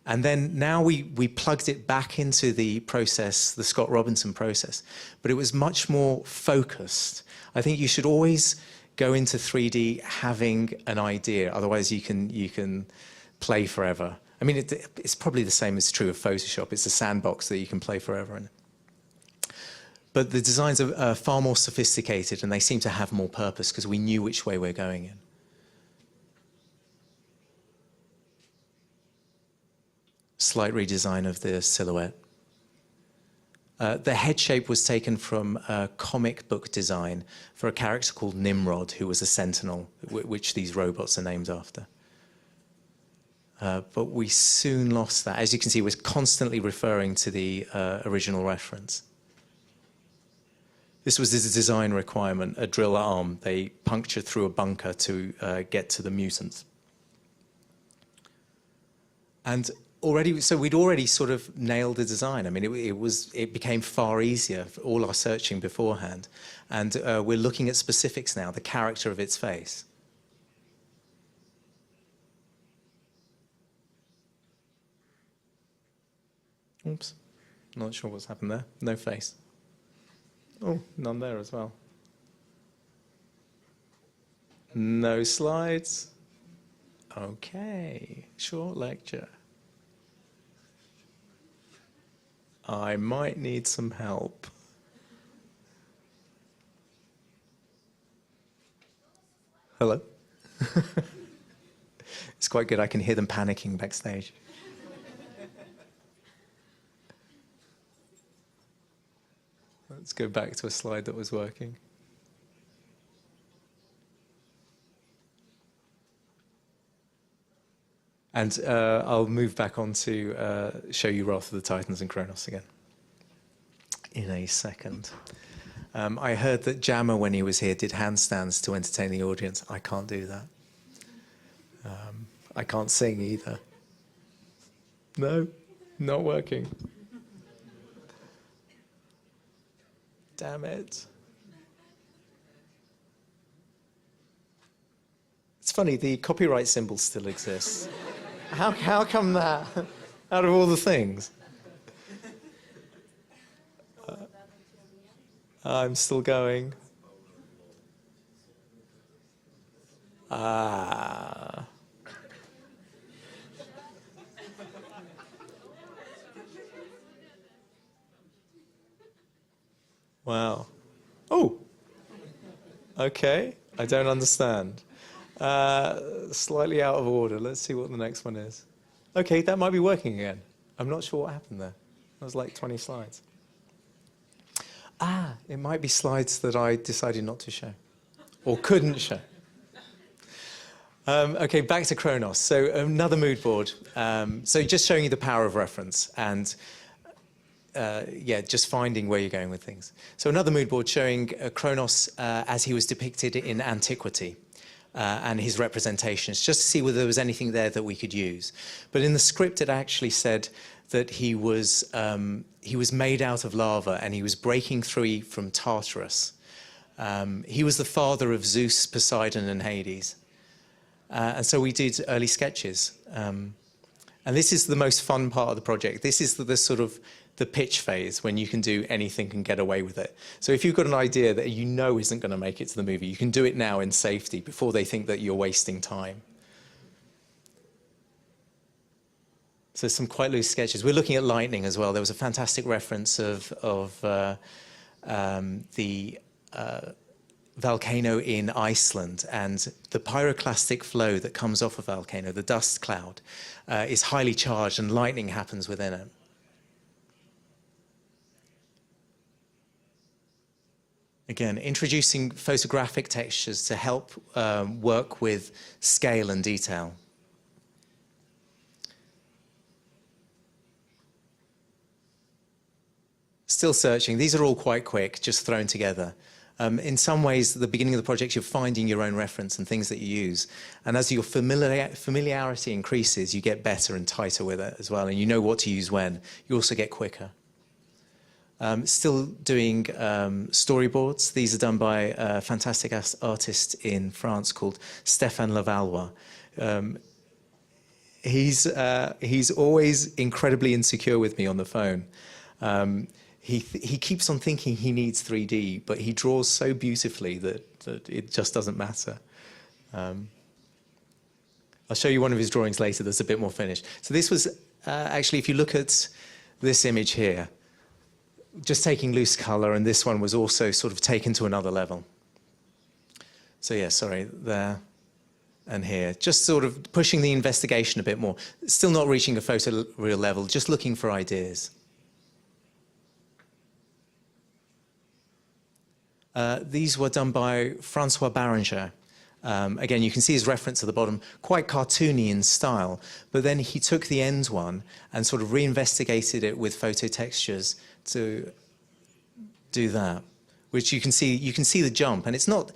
And then now we plugged it back into the process, the Scott Robinson process, but it was much more focused. I think you should always go into 3D having an idea, otherwise you can play forever. I mean, it's probably the same as true of Photoshop. It's a sandbox that you can play forever in. But the designs are far more sophisticated, and they seem to have more purpose because we knew which way we're going in. Slight redesign of the silhouette. The head shape was taken from a comic book design for a character called Nimrod, who was a sentinel, which these robots are named after. But we soon lost that. As you can see, we're constantly referring to the original reference. This was a design requirement, a drill arm. They punctured through a bunker to get to the mutants. And so we'd already sort of nailed the design. I mean, it became far easier for all our searching beforehand. And we're looking at specifics now, the character of its face. Oops, not sure what's happened there. No face. Oh, none there as well. No slides. Okay, short lecture. I might need some help. Hello? It's quite good, I can hear them panicking backstage. Let's go back to a slide that was working. And I'll move back on to show you Wrath of the Titans and Chronos again in a second. I heard that Jammer, when he was here, did handstands to entertain the audience. I can't do that. I can't sing either. No, not working. Damn it. It's funny, the copyright symbol still exists. How come that? Out of all the things. I'm still going. Ah. Wow. Oh. Okay. I don't understand. Slightly out of order. Let's see what the next one is. Okay, that might be working again. I'm not sure what happened there. That was like 20 slides. Ah, it might be slides that I decided not to show or couldn't show. Okay, back to Chronos. So another mood board. So just showing you the power of reference and yeah, just finding where you're going with things. So another mood board showing Chronos as he was depicted in antiquity. And his representations, just to see whether there was anything there that we could use. But in the script, it actually said that he was made out of lava and he was breaking free from Tartarus. He was the father of Zeus, Poseidon, and Hades. And so we did early sketches. And this is the most fun part of the project. This is the sort of the pitch phase when you can do anything and get away with it. So if you've got an idea that you know isn't going to make it to the movie, you can do it now in safety before they think that you're wasting time. So some quite loose sketches. We're looking at lightning as well. There was a fantastic reference of the volcano in Iceland, and the pyroclastic flow that comes off a volcano, the dust cloud, is highly charged and lightning happens within it. Again, introducing photographic textures to help work with scale and detail. Still searching. These are all quite quick, just thrown together. In some ways, at the beginning of the project, you're finding your own reference and things that you use. And as your familiarity increases, you get better and tighter with it as well, and you know what to use when. You also get quicker. Still doing storyboards. These are done by a fantastic artist in France called Stéphane Lavallois. He's always incredibly insecure with me on the phone. He keeps on thinking he needs 3D, but he draws so beautifully that it just doesn't matter. I'll show you one of his drawings later that's a bit more finished. So this was actually, if you look at this image here, just taking loose color, and this one was also sort of taken to another level. So yeah, sorry, there and here. Just sort of pushing the investigation a bit more. Still not reaching a photoreal level, just looking for ideas. These were done by Francois Barringer. Again, you can see his reference at the bottom, quite cartoony in style, but then he took the end one and sort of reinvestigated it with photo textures to do that, which you can see the jump, and it's not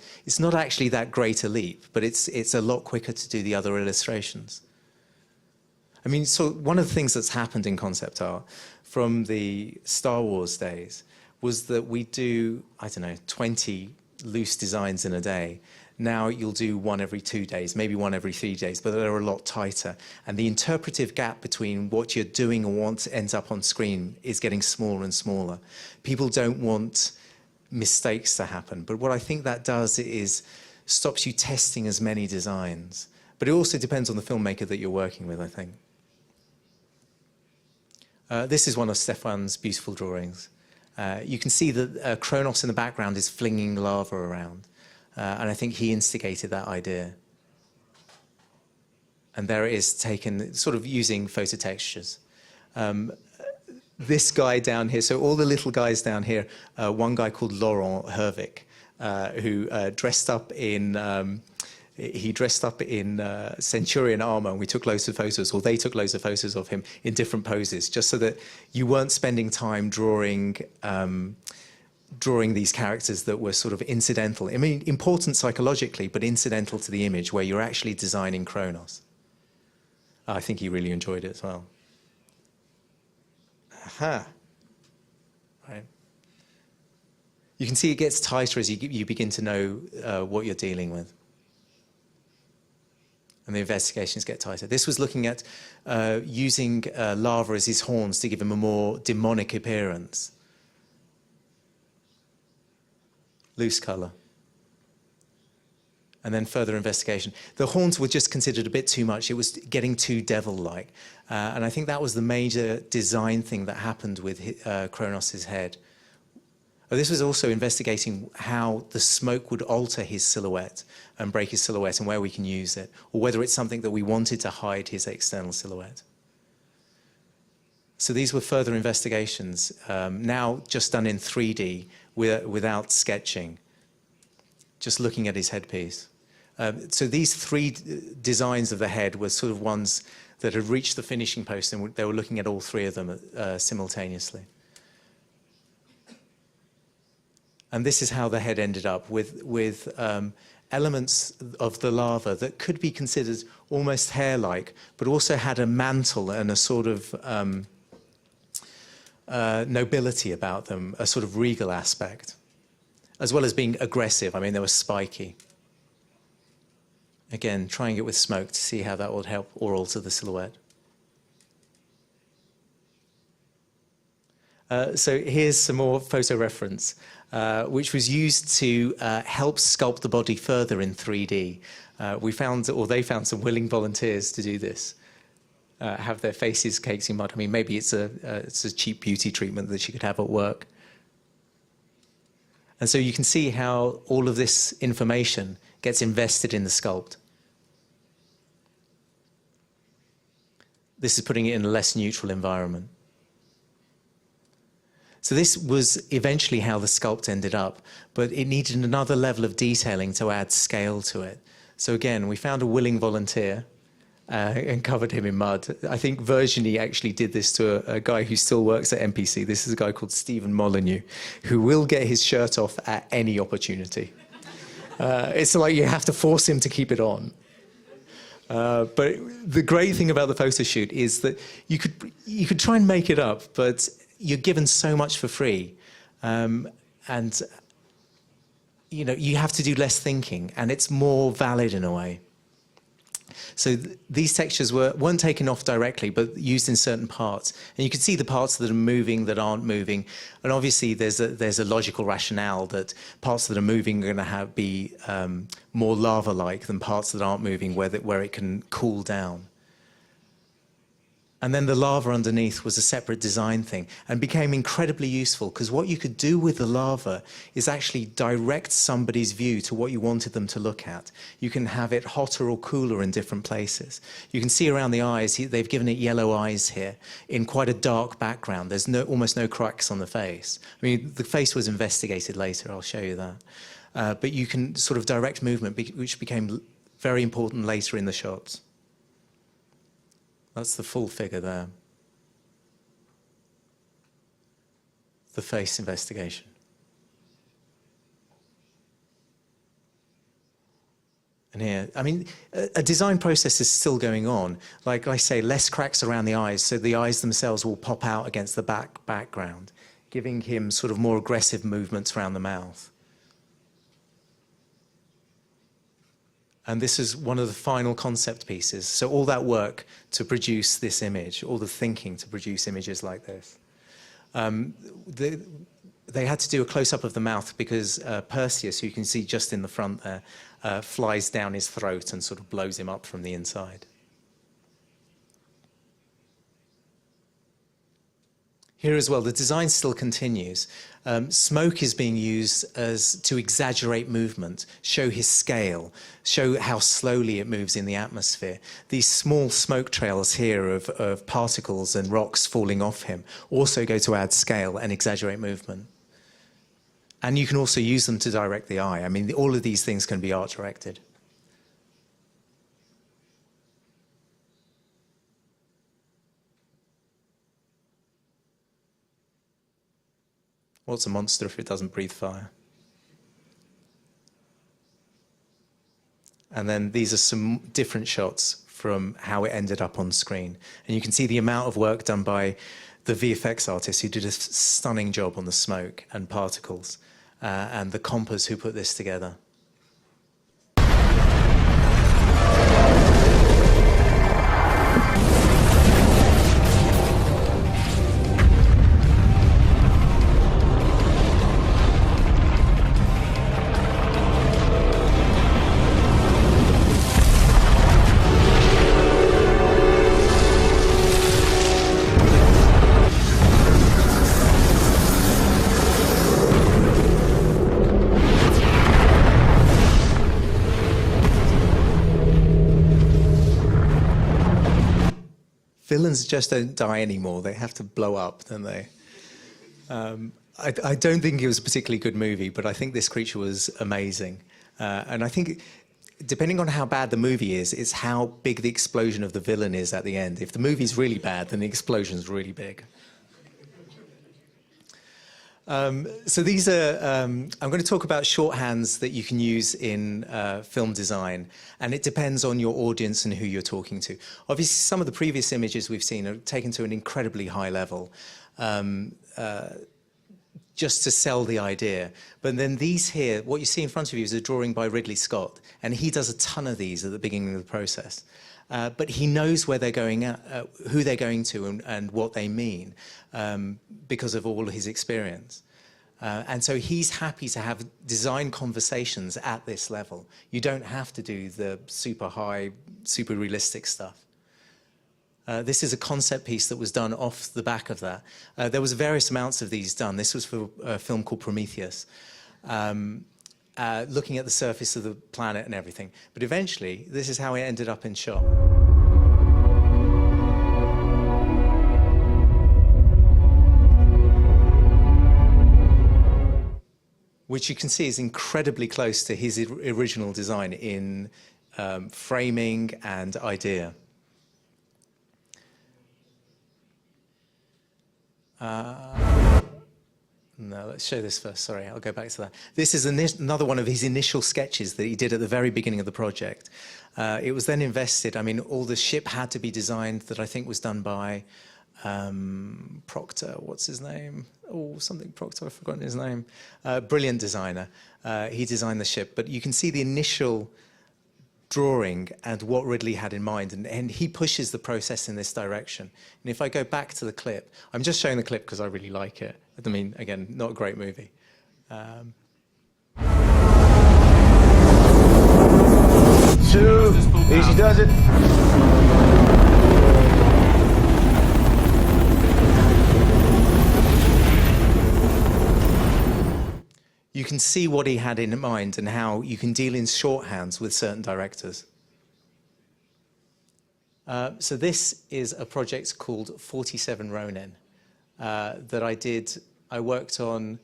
actually that great a leap, but it's a lot quicker to do the other illustrations. I mean, so one of the things that's happened in concept art from the Star Wars days was that we do, I don't know, 20 loose designs in a day. Now you'll do one every 2 days, maybe one every 3 days, but they're a lot tighter. And the interpretive gap between what you're doing and what ends up on screen is getting smaller and smaller. People don't want mistakes to happen, but what I think that does is stops you testing as many designs. But it also depends on the filmmaker that you're working with, I think. This is one of Stefan's beautiful drawings. You can see that Chronos in the background is flinging lava around. And I think he instigated that idea. And there it is, taken sort of using photo textures. This guy down here, so all the little guys down here, one guy called Laurent Hervik, who dressed up in Centurion armor, and we took loads of photos, or they took loads of photos of him in different poses, just so that you weren't spending time drawing these characters that were sort of incidental. I mean, important psychologically, but incidental to the image, where you're actually designing Chronos. I think he really enjoyed it as well. Aha. Right. You can see it gets tighter as you begin to know what you're dealing with. And the investigations get tighter. This was looking at using lava as his horns to give him a more demonic appearance. Loose colour. And then further investigation. The horns were just considered a bit too much. It was getting too devil-like. And I think that was the major design thing that happened with Chronos' head. This was also investigating how the smoke would alter his silhouette and break his silhouette and where we can use it, or whether it's something that we wanted to hide his external silhouette. So these were further investigations, now just done in 3D without sketching, just looking at his headpiece. So these three designs of the head were sort of ones that had reached the finishing post, and they were looking at all three of them simultaneously. And this is how the head ended up, with elements of the lava that could be considered almost hair-like, but also had a mantle and a sort of nobility about them, a sort of regal aspect, as well as being aggressive. I mean, they were spiky. Again, trying it with smoke to see how that would help or alter the silhouette. So here's some more photo reference, which was used to help sculpt the body further in 3D. We found, or they found, some willing volunteers to do this, have their faces caked in mud. I mean, maybe it's a cheap beauty treatment that you could have at work. And so you can see how all of this information gets invested in the sculpt. This is putting it in a less neutral environment. So this was eventually how the sculpt ended up, but it needed another level of detailing to add scale to it. So again, we found a willing volunteer and covered him in mud. I think Virginie actually did this to a guy who still works at MPC. This is a guy called Stephen Molyneux, who will get his shirt off at any opportunity. It's like you have to force him to keep it on. But the great thing about the photo shoot is that you could try and make it up, but you're given so much for free, and you know, you have to do less thinking, and it's more valid in a way. So these textures weren't taken off directly, but used in certain parts, and you can see the parts that are moving, that aren't moving, and obviously there's a logical rationale that parts that are moving are going to be more lava-like than parts that aren't moving, where it can cool down. And then the lava underneath was a separate design thing and became incredibly useful because what you could do with the lava is actually direct somebody's view to what you wanted them to look at. You can have it hotter or cooler in different places. You can see around the eyes, they've given it yellow eyes here in quite a dark background. There's almost no cracks on the face. I mean, the face was investigated later, I'll show you that. But you can sort of direct movement, which became very important later in the shots. That's the full figure there. The face investigation. And here, I mean, a design process is still going on. Like I say, less cracks around the eyes, so the eyes themselves will pop out against the background, giving him sort of more aggressive movements around the mouth. And this is one of the final concept pieces. So all that work to produce this image, all the thinking to produce images like this. They had to do a close-up of the mouth because Perseus, who you can see just in the front there, flies down his throat and sort of blows him up from the inside. Here as well, the design still continues. Smoke is being used to exaggerate movement, show his scale, show how slowly it moves in the atmosphere. These small smoke trails here of particles and rocks falling off him also go to add scale and exaggerate movement. And you can also use them to direct the eye. I mean, all of these things can be art directed. What's a monster if it doesn't breathe fire? And then these are some different shots from how it ended up on screen. And you can see the amount of work done by the VFX artist who did a stunning job on the smoke and particles, and the compers who put this together. Villains just don't die anymore. They have to blow up, don't they? I don't think it was a particularly good movie, but I think this creature was amazing. And I think, depending on how bad the movie is, it's how big the explosion of the villain is at the end. If the movie's really bad, then the explosion's really big. So these are, I'm going to talk about shorthands that you can use in film design, and it depends on your audience and who you're talking to. Obviously, some of the previous images we've seen are taken to an incredibly high level, just to sell the idea. But then these here, what you see in front of you is a drawing by Ridley Scott, and he does a ton of these at the beginning of the process. But he knows where they're going, who they're going to, and what they mean, because of all his experience. And so he's happy to have design conversations at this level. You don't have to do the super high, super realistic stuff. This is a concept piece that was done off the back of that. There was various amounts of these done. This was for a film called Prometheus. Looking at the surface of the planet and everything. But eventually, this is how it ended up in shot. Which you can see is incredibly close to his original design in framing and idea. No, let's show this first. Sorry, I'll go back to that. This is another one of his initial sketches that he did at the very beginning of the project. It was then invested. I mean, all the ship had to be designed that I think was done by Proctor. What's his name? Oh, something Proctor. I've forgotten his name. Brilliant designer. He designed the ship. But you can see the initial drawing and what Ridley had in mind, and he pushes the process in this direction. And if I go back to the clip, I'm just showing the clip because I really like it. I mean, again, not a great movie. Two, easy does it. you can see what he had in mind and how you can deal in shorthands with certain directors. So this is a project called 47 Ronin that I worked on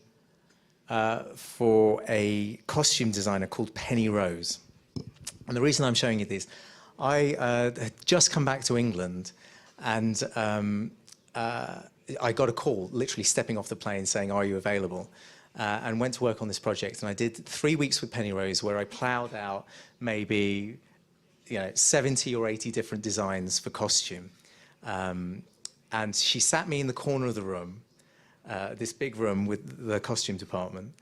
for a costume designer called Penny Rose. And the reason I'm showing you this, I had just come back to England, and I got a call, literally stepping off the plane, saying, "Are you available?" And went to work on this project. And I did 3 weeks with Penny Rose, where I ploughed out maybe 70 or 80 different designs for costume. And she sat me in the corner of the room, this big room with the costume department.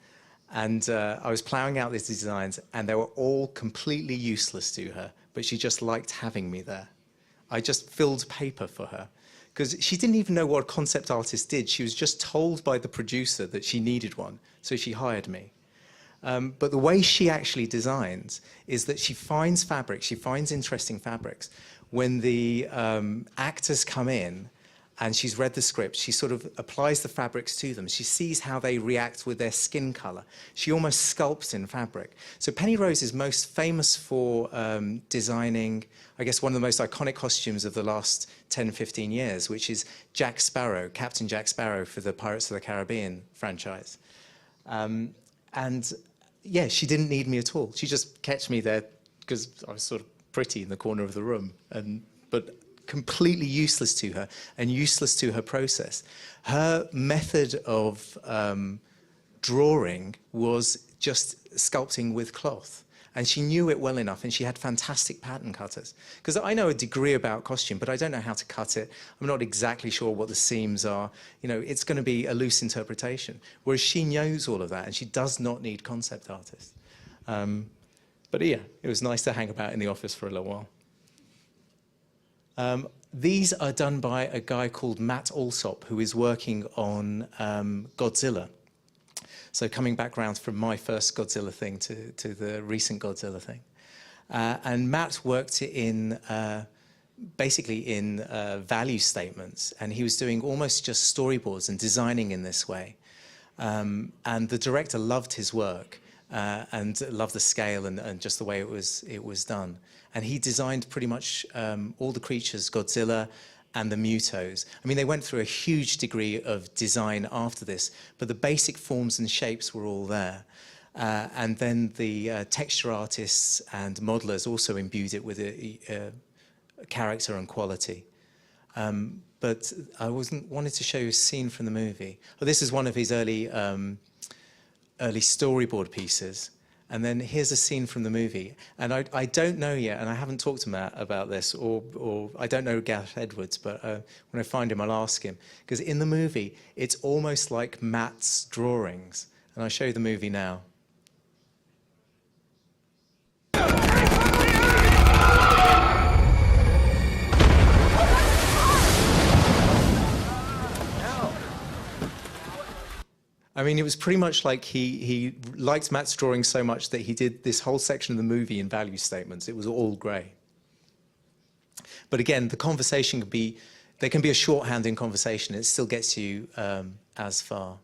And I was ploughing out these designs, and they were all completely useless to her, but she just liked having me there. I just filled paper for her, because she didn't even know what a concept artist did. She was just told by the producer that she needed one, so she hired me. But the way she actually designs is that she finds fabrics, she finds interesting fabrics. When the actors come in and she's read the script, she sort of applies the fabrics to them. She sees how they react with their skin color. She almost sculpts in fabric. So Penny Rose is most famous for designing, I guess, one of the most iconic costumes of the last 10, 15 years, which is Jack Sparrow, Captain Jack Sparrow for the Pirates of the Caribbean franchise. And yeah, she didn't need me at all. She just kept me there because I was sort of pretty in the corner of the room, but completely useless to her and useless to her process. Her method of drawing was just sculpting with cloth. And she knew it well enough, and she had fantastic pattern cutters. Because I know a degree about costume, but I don't know how to cut it. I'm not exactly sure what the seams are. It's going to be a loose interpretation. Whereas she knows all of that, and she does not need concept artists. But yeah, it was nice to hang about in the office for a little while. These are done by a guy called Matt Alsop, who is working on Godzilla. So coming back round from my first Godzilla thing to the recent Godzilla thing. And Matt worked basically in value statements, and he was doing almost just storyboards and designing in this way. And the director loved his work and loved the scale and just the way it was done. And he designed pretty much all the creatures, Godzilla and the Mutos. I mean, they went through a huge degree of design after this, but the basic forms and shapes were all there. And then the texture artists and modelers also imbued it with a character and quality. But I wanted to show you a scene from the movie. Oh, this is one of his early storyboard pieces. And then here's a scene from the movie. And I don't know yet, and I haven't talked to Matt about this, or I don't know Gareth Edwards, but when I find him, I'll ask him. Because in the movie, it's almost like Matt's drawings. And I'll show you the movie now. I mean, it was pretty much like he liked Matt's drawing so much that he did this whole section of the movie in value statements. It was all grey. But again, the conversation there can be a shorthand in conversation. It still gets you as far.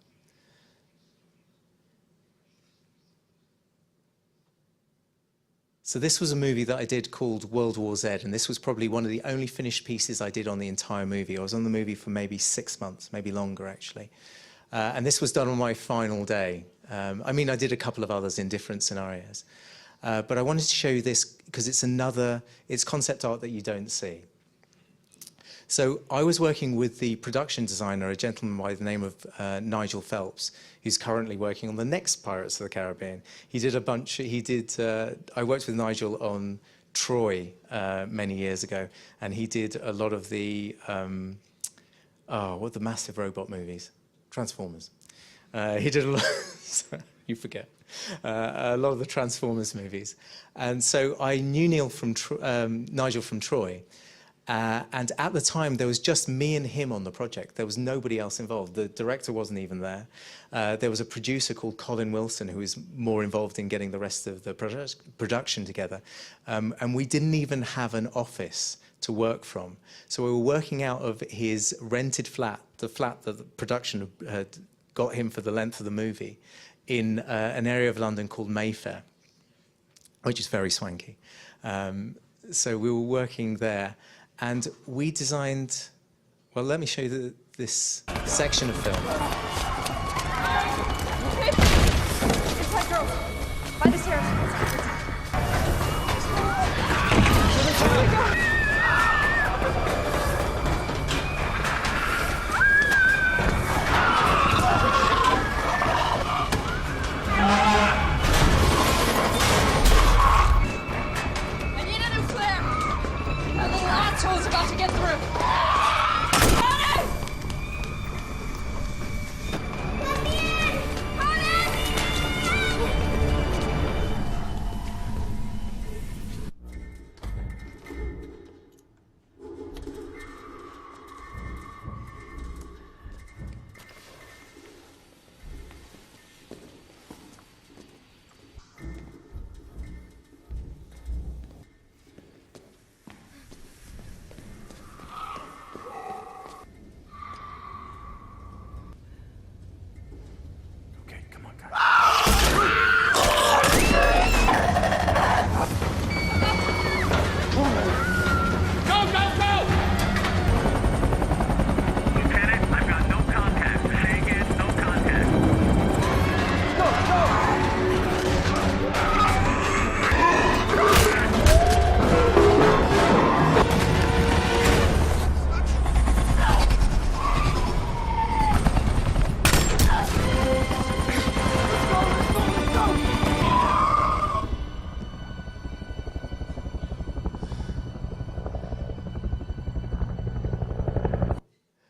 So this was a movie that I did called World War Zed, and this was probably one of the only finished pieces I did on the entire movie. I was on the movie for maybe 6 months, maybe longer, actually. And this was done on my final day. I mean, I did a couple of others in different scenarios. But I wanted to show you this because it's concept art that you don't see. So I was working with the production designer, a gentleman by the name of Nigel Phelps, who's currently working on the next Pirates of the Caribbean. I worked with Nigel on Troy many years ago, and he did a lot of the massive robot movies? Transformers. He did a lot, you forget, a lot of the Transformers movies. And so I knew Nigel from Troy. And at the time, there was just me and him on the project. There was nobody else involved. The director wasn't even there. There was a producer called Colin Wilson who was more involved in getting the rest of the production together. And we didn't even have an office to work from. So we were working out of his rented flat, the flat that the production had got him for the length of the movie, in an area of London called Mayfair, which is very swanky. So we were working there, and we designed, well, let me show you this section of film. Inside girls, by the stairs. Asshole's about to get through. Ronin! Let me in! Ronin!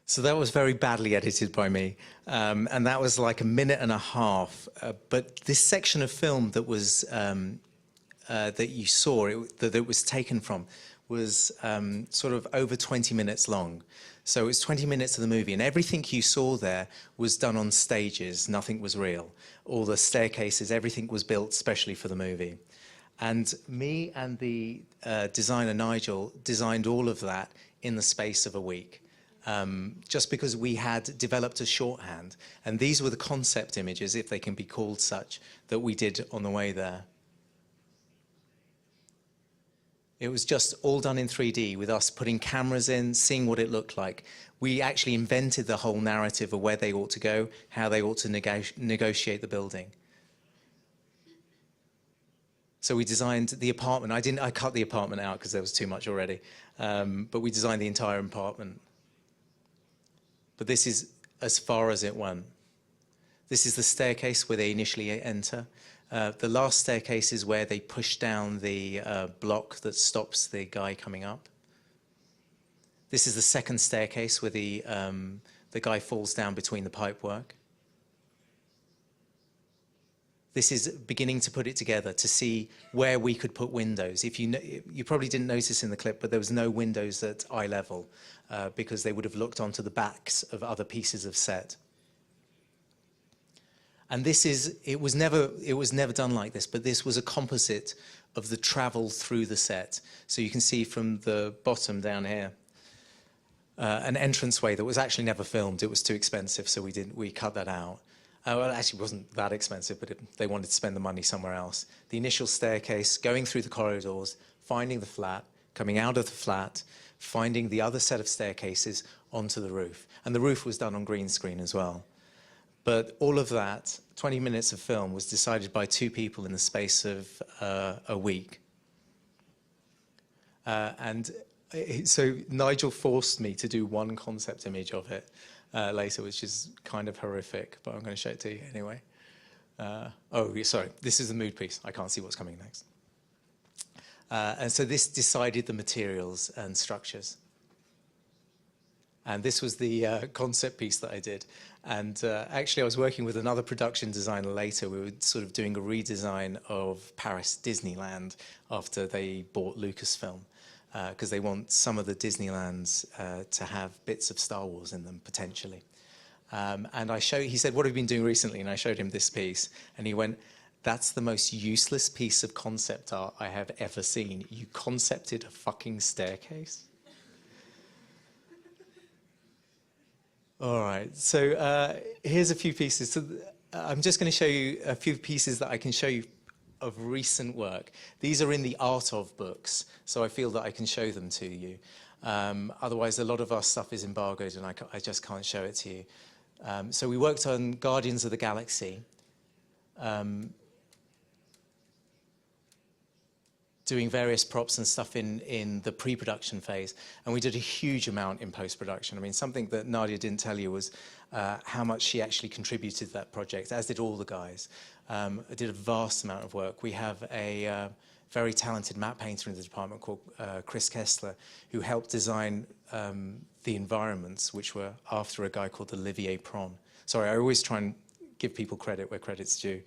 So that was very badly edited by me, and that was like a minute and a half. But this section of film that was that you saw, that it was taken from, was sort of over 20 minutes long. So it was 20 minutes of the movie, and everything you saw there was done on stages. Nothing was real. All the staircases, everything was built specially for the movie. And me and the designer Nigel designed all of that in the space of a week. Just because we had developed a shorthand. And these were the concept images, if they can be called such, that we did on the way there. It was just all done in 3D with us putting cameras in, seeing what it looked like. We actually invented the whole narrative of where they ought to go, how they ought to negotiate the building. So we designed the apartment. I cut the apartment out because there was too much already. But we designed the entire apartment. But this is as far as it went. This is the staircase where they initially enter. The last staircase is where they push down the block that stops the guy coming up. This is the second staircase where the guy falls down between the pipework. This is beginning to put it together to see where we could put windows. If you probably didn't notice in the clip, but there was no windows at eye level because they would have looked onto the backs of other pieces of set. And it was never done like this, but this was a composite of the travel through the set. So you can see from the bottom down here, an entranceway that was actually never filmed. It was too expensive, so we cut that out. Well, it actually wasn't that expensive, but they wanted to spend the money somewhere else. The initial staircase, going through the corridors, finding the flat, coming out of the flat, finding the other set of staircases onto the roof. And the roof was done on green screen as well. But all of that, 20 minutes of film, was decided by two people in the space of a week. So Nigel forced me to do one concept image of it later, which is kind of horrific, but I'm going to show it to you anyway. Sorry, this is the mood piece. I can't see what's coming next. And so this decided the materials and structures. And this was the concept piece that I did. And actually, I was working with another production designer later. We were sort of doing a redesign of Paris Disneyland after they bought Lucasfilm, because they want some of the Disneylands to have bits of Star Wars in them, potentially. And he said, what have you been doing recently? And I showed him this piece. And he went, that's the most useless piece of concept art I have ever seen. You concepted a fucking staircase? All right, so here's a few pieces. So, I'm just going to show you a few pieces that I can show you of recent work. These are in the art of books, so I feel that I can show them to you. Otherwise, a lot of our stuff is embargoed and I just can't show it to you. So we worked on Guardians of the Galaxy, doing various props and stuff in the pre-production phase, and we did a huge amount in post-production. I mean, something that Nadia didn't tell you was how much she actually contributed to that project, as did all the guys. I did a vast amount of work. We have a very talented matte painter in the department called Chris Kessler, who helped design the environments, which were after a guy called Olivier Pron. Sorry, I always try and give people credit where credit's due.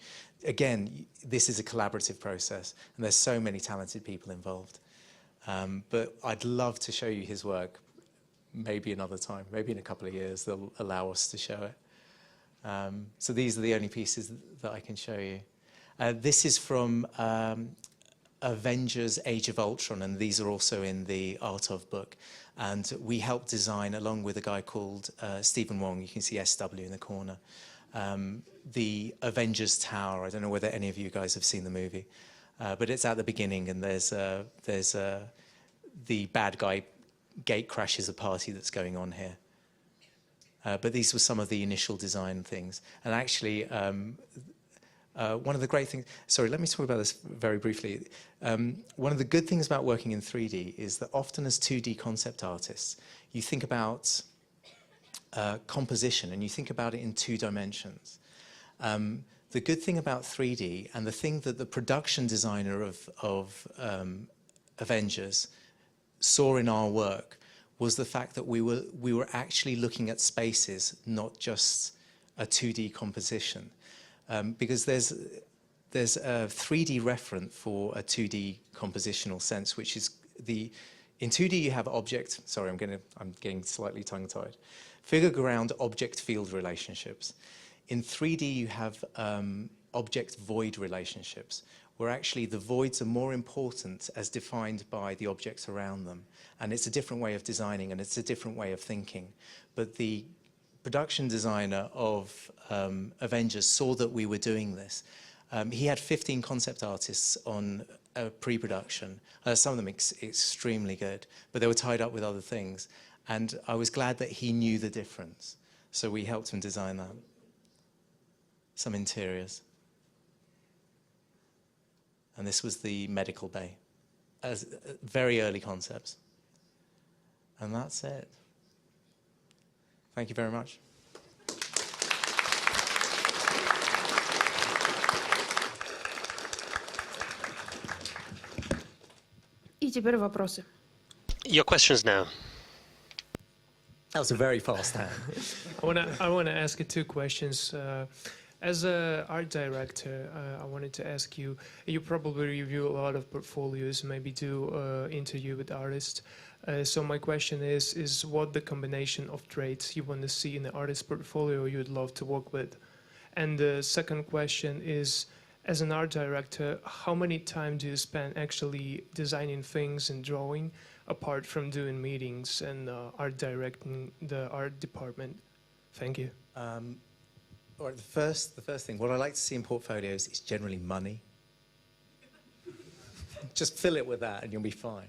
Again, this is a collaborative process, and there's so many talented people involved. But I'd love to show you his work, maybe another time, maybe in a couple of years they'll allow us to show it. So these are the only pieces that I can show you. This is from Avengers Age of Ultron, and these are also in the Art of book. And we helped design, along with a guy called Stephen Wong, you can see SW in the corner, the Avengers Tower. I don't know whether any of you guys have seen the movie, but it's at the beginning, and there's the bad guy gate crashes a party that's going on here. But these were some of the initial design things. And actually, one of the great things, sorry, let me talk about this very briefly. One of the good things about working in 3D is that often as 2D concept artists, you think about composition, and you think about it in 2 dimensions. The good thing about 3D, and the thing that the production designer of Avengers saw in our work, was the fact that we were actually looking at spaces, not just a 2D composition. Because there's a 3D referent for a 2D compositional sense, which is in 2D you have object, sorry, I'm getting slightly tongue-tied, figure ground object field relationships. In 3D you have object void relationships, where actually the voids are more important as defined by the objects around them. And it's a different way of designing, and it's a different way of thinking. But the production designer of Avengers saw that we were doing this. He had 15 concept artists on pre-production. Some of them extremely good, but they were tied up with other things. And I was glad that he knew the difference. So we helped him design that. Some interiors. And this was the medical bay. Very early concepts. And that's it. Thank you very much. И теперь вопросы. Your questions now. That was a very fast hand. I wanna ask you 2 questions. As an art director, I wanted to ask you, you probably review a lot of portfolios, maybe do interview with artists. So my question is what the combination of traits you want to see in the artist's portfolio you would love to work with? And the second question is, as an art director, how many time do you spend actually designing things and drawing, apart from doing meetings and art directing the art department? Thank you. All right, the first thing, what I like to see in portfolios is generally money. Just fill it with that and you'll be fine.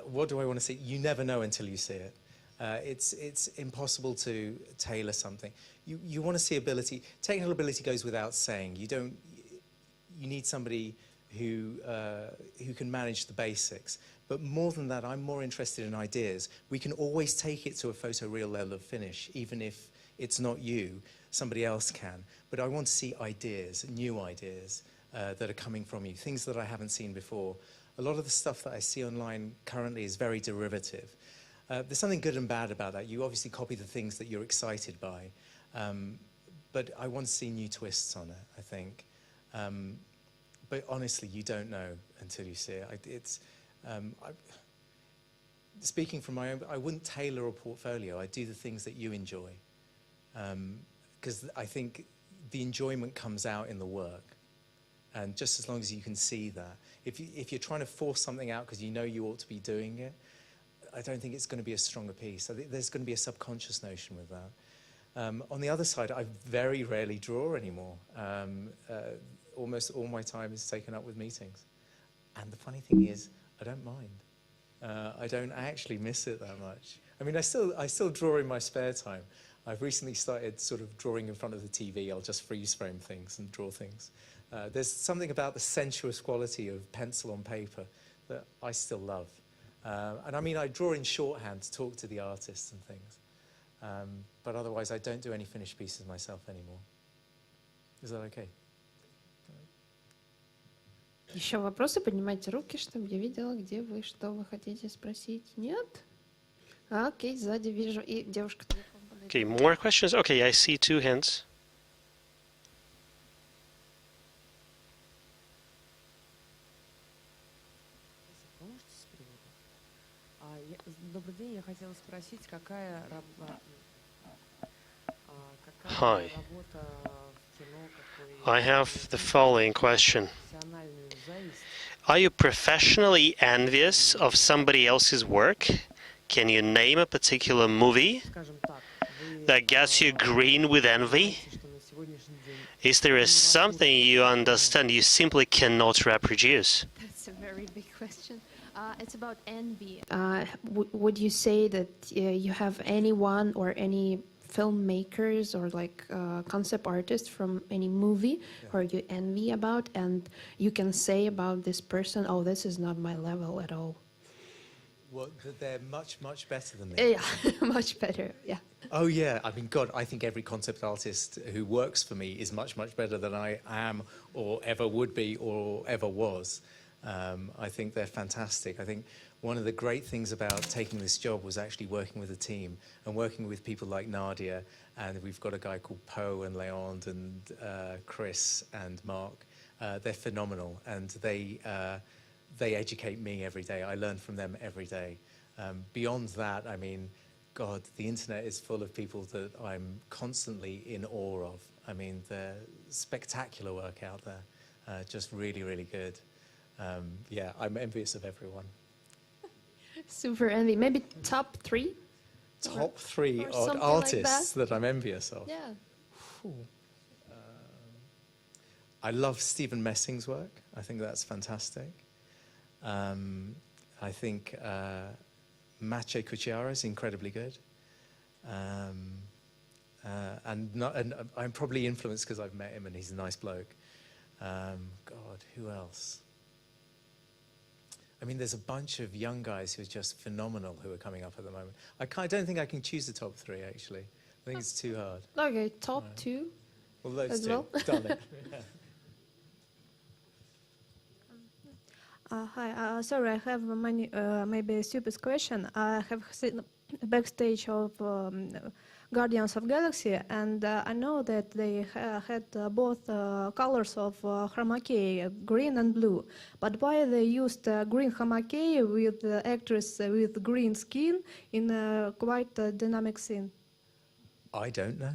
What do I want to see? You never know until you see it. It's impossible to tailor something. You want to see ability. Technical ability goes without saying. You need somebody who can manage the basics. But more than that, I'm more interested in ideas. We can always take it to a photoreal level of finish, even if it's not you, somebody else can. But I want to see ideas, new ideas that are coming from you, things that I haven't seen before. A lot of the stuff that I see online currently is very derivative. There's something good and bad about that. You obviously copy the things that you're excited by. But I want to see new twists on it, I think. But honestly, you don't know until you see it. Speaking from my own, I wouldn't tailor a portfolio. I do the things that you enjoy. Because I think the enjoyment comes out in the work. And just as long as you can see that. If you're trying to force something out because you know you ought to be doing it, I don't think it's going to be a stronger piece. I think there's going to be a subconscious notion with that. On the other side, I very rarely draw anymore. Almost all my time is taken up with meetings. And the funny thing is, I don't mind. I don't actually miss it that much. I mean, I still draw in my spare time. I've recently started sort of drawing in front of the TV. I'll just freeze frame things and draw things. There's something about the sensuous quality of pencil on paper that I still love. And I mean, I draw in shorthand to talk to the artists and things. But otherwise, I don't do any finished pieces myself anymore. Is that okay? Еще вопросы? Поднимайте руки, чтобы я видела, где вы, что вы хотите спросить. Нет? Окей, сзади вижу. И девушка. Okay, more questions? Okay, I see 2 hands. Добрый день, я хотела спросить, какая Hi. работа в кино, I have the following question. профессиональную зависть? Are you professionally envious of somebody else's work? Can you name a particular movie Скажем так, вы that gets you green with envy? понимаете, что на сегодняшний день Is there something you understand you simply cannot reproduce? That's a very big question. It's about envy. Would you say that you have anyone or any filmmakers or like concept artists from any movie or you envy about, and you can say about this person, oh, this is not my level at all? Well, they're much, much better than me. Yeah, much better, yeah. Oh, yeah. I mean, God, I think every concept artist who works for me is much, much better than I am or ever would be or ever was. I think they're fantastic. I think one of the great things about taking this job was actually working with a team and working with people like Nadia, and we've got a guy called Poe and Leond and Chris and Mark. They're phenomenal, and they educate me every day. I learn from them every day. Beyond that, I mean, God, the internet is full of people that I'm constantly in awe of. I mean, they're spectacular work out there, just really, really good. Yeah, I'm envious of everyone. Super envy. Maybe top 3? Top 3 or odd something like artists that I'm envious of. Yeah. I love Stephen Messing's work. I think that's fantastic. I think Maciej Kuciara is incredibly good. And I'm probably influenced because I've met him and he's a nice bloke. God, who else? I mean, there's a bunch of young guys who are just phenomenal who are coming up at the moment. I don't think I can choose the top 3, actually. I think it's too hard. Okay, top 2. Well, those As two. well? Done it. Hi, sorry, I have many, maybe a stupid question. I have seen backstage of Guardians of Galaxy, and I know that they had both colors of chroma key, green and blue. But why they used green chroma key with the actress with green skin in a quite dynamic scene? I don't know.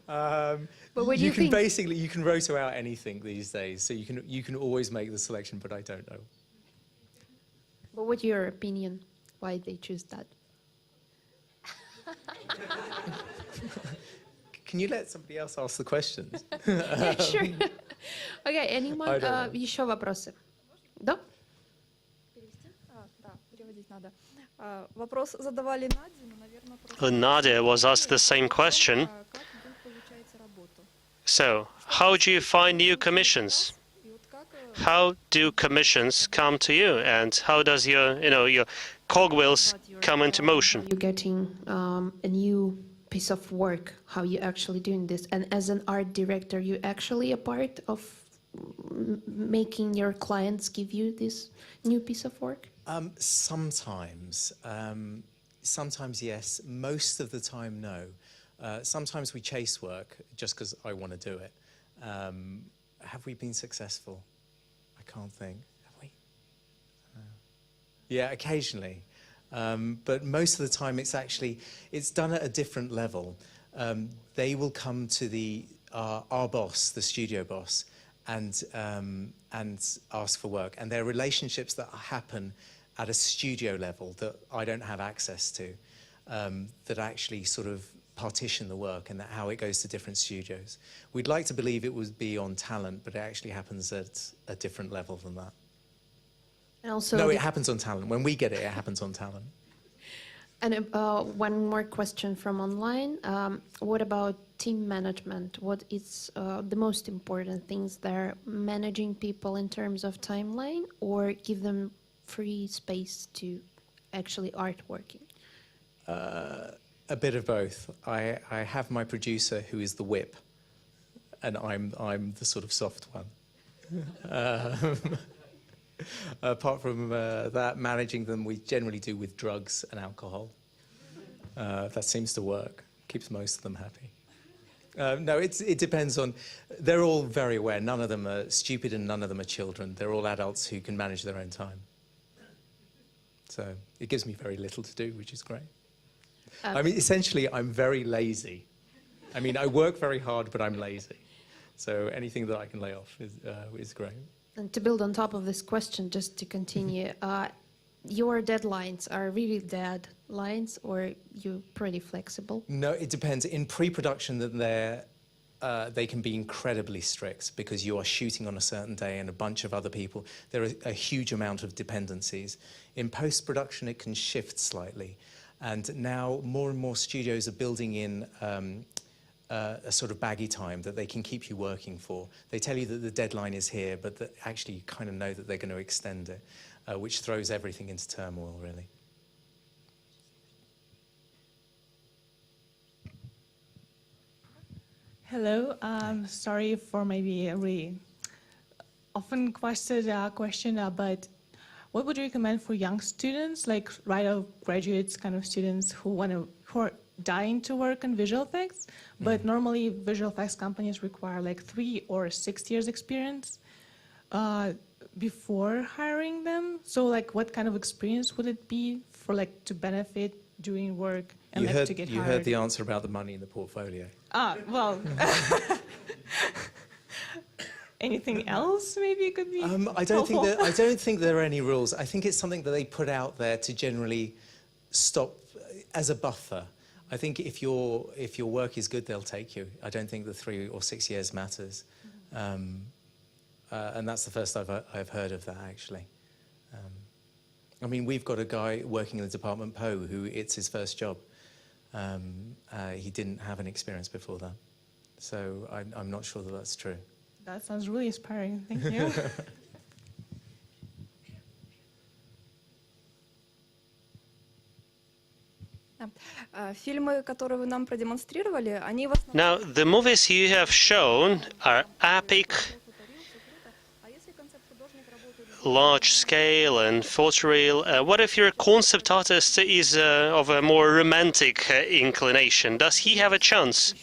But what do you you can think? basically you can roto out anything these days, so you can always make the selection, but I don't know. But what's your opinion? Why they choose that? Can you let somebody else ask the questions? Yeah, sure. Okay, anyone? I don't know. Еще вопросы? Да? Да, переводить надо. Вопрос задавали Наде, но, наверное, просто... Nadia was asked the same question. Как вы получаете работу? So, how do you find new commissions? И вот как... How do commissions come to you, and how does your cogwheels come into motion? You're getting a new piece of work, how you actually doing this. And as an art director, you actually a part of making your clients give you this new piece of work? Sometimes. Sometimes yes. Most of the time, no. Sometimes we chase work just because I want to do it. Have we been successful? I can't think. Have we? Yeah, occasionally. But most of the time it's done at a different level. They will come to our boss, the studio boss, and ask for work. And there are relationships that happen at a studio level that I don't have access to. that actually sort of partition the work and how it goes to different studios. We'd like to believe it would be on talent, but it actually happens at a different level than that. And also No, it happens on talent. When we get it, it happens on talent. And one more question from online. What about team management? What is the most important things there? Managing people in terms of timeline, or give them free space to actually art working? A bit of both. I have my producer who is the whip, and I'm the sort of soft one. Apart from that, managing them we generally do with drugs and alcohol. That seems to work. Keeps most of them happy. No, it depends on... They're all very aware. None of them are stupid and none of them are children. They're all adults who can manage their own time. So it gives me very little to do, which is great. I mean, essentially, I'm very lazy. I mean, I work very hard, but I'm lazy. So anything that I can lay off is great. And to build on top of this question, just to continue, your deadlines are really deadlines, or you're pretty flexible? No, it depends. In pre-production, they can be incredibly strict because you are shooting on a certain day and a bunch of other people. There are a huge amount of dependencies. In post-production, it can shift slightly. And now more and more studios are building in a sort of baggy time that they can keep you working for. They tell you that the deadline is here, but that actually you kind of know that they're going to extend it, which throws everything into turmoil, really. Hello, sorry for maybe a really often questioned question, but what would you recommend for young students, like right out of graduates kind of students who are dying to work in visual effects, but normally visual effects companies require like 3 or 6 years experience before hiring them? So like what kind of experience would it be for like to benefit doing work and to get hired? You heard the answer about the money in the portfolio. Well, anything else maybe could be I don't think there are any rules. I think it's something that they put out there to generally stop as a buffer. I think if your work is good, they'll take you. I don't think the 3 or 6 years matters. And that's the first I've heard of that, actually. I mean, we've got a guy working in the department, Poe, who it's his first job. He didn't have an experience before that. So I'm not sure that that's true. That sounds really inspiring. Thank you. Фильмы, которые вы нам продемонстрировали, они в основном... Now, the movies you have shown are epic, large scale and photoreal. What if your concept artist is of a more romantic inclination? Does he have a chance?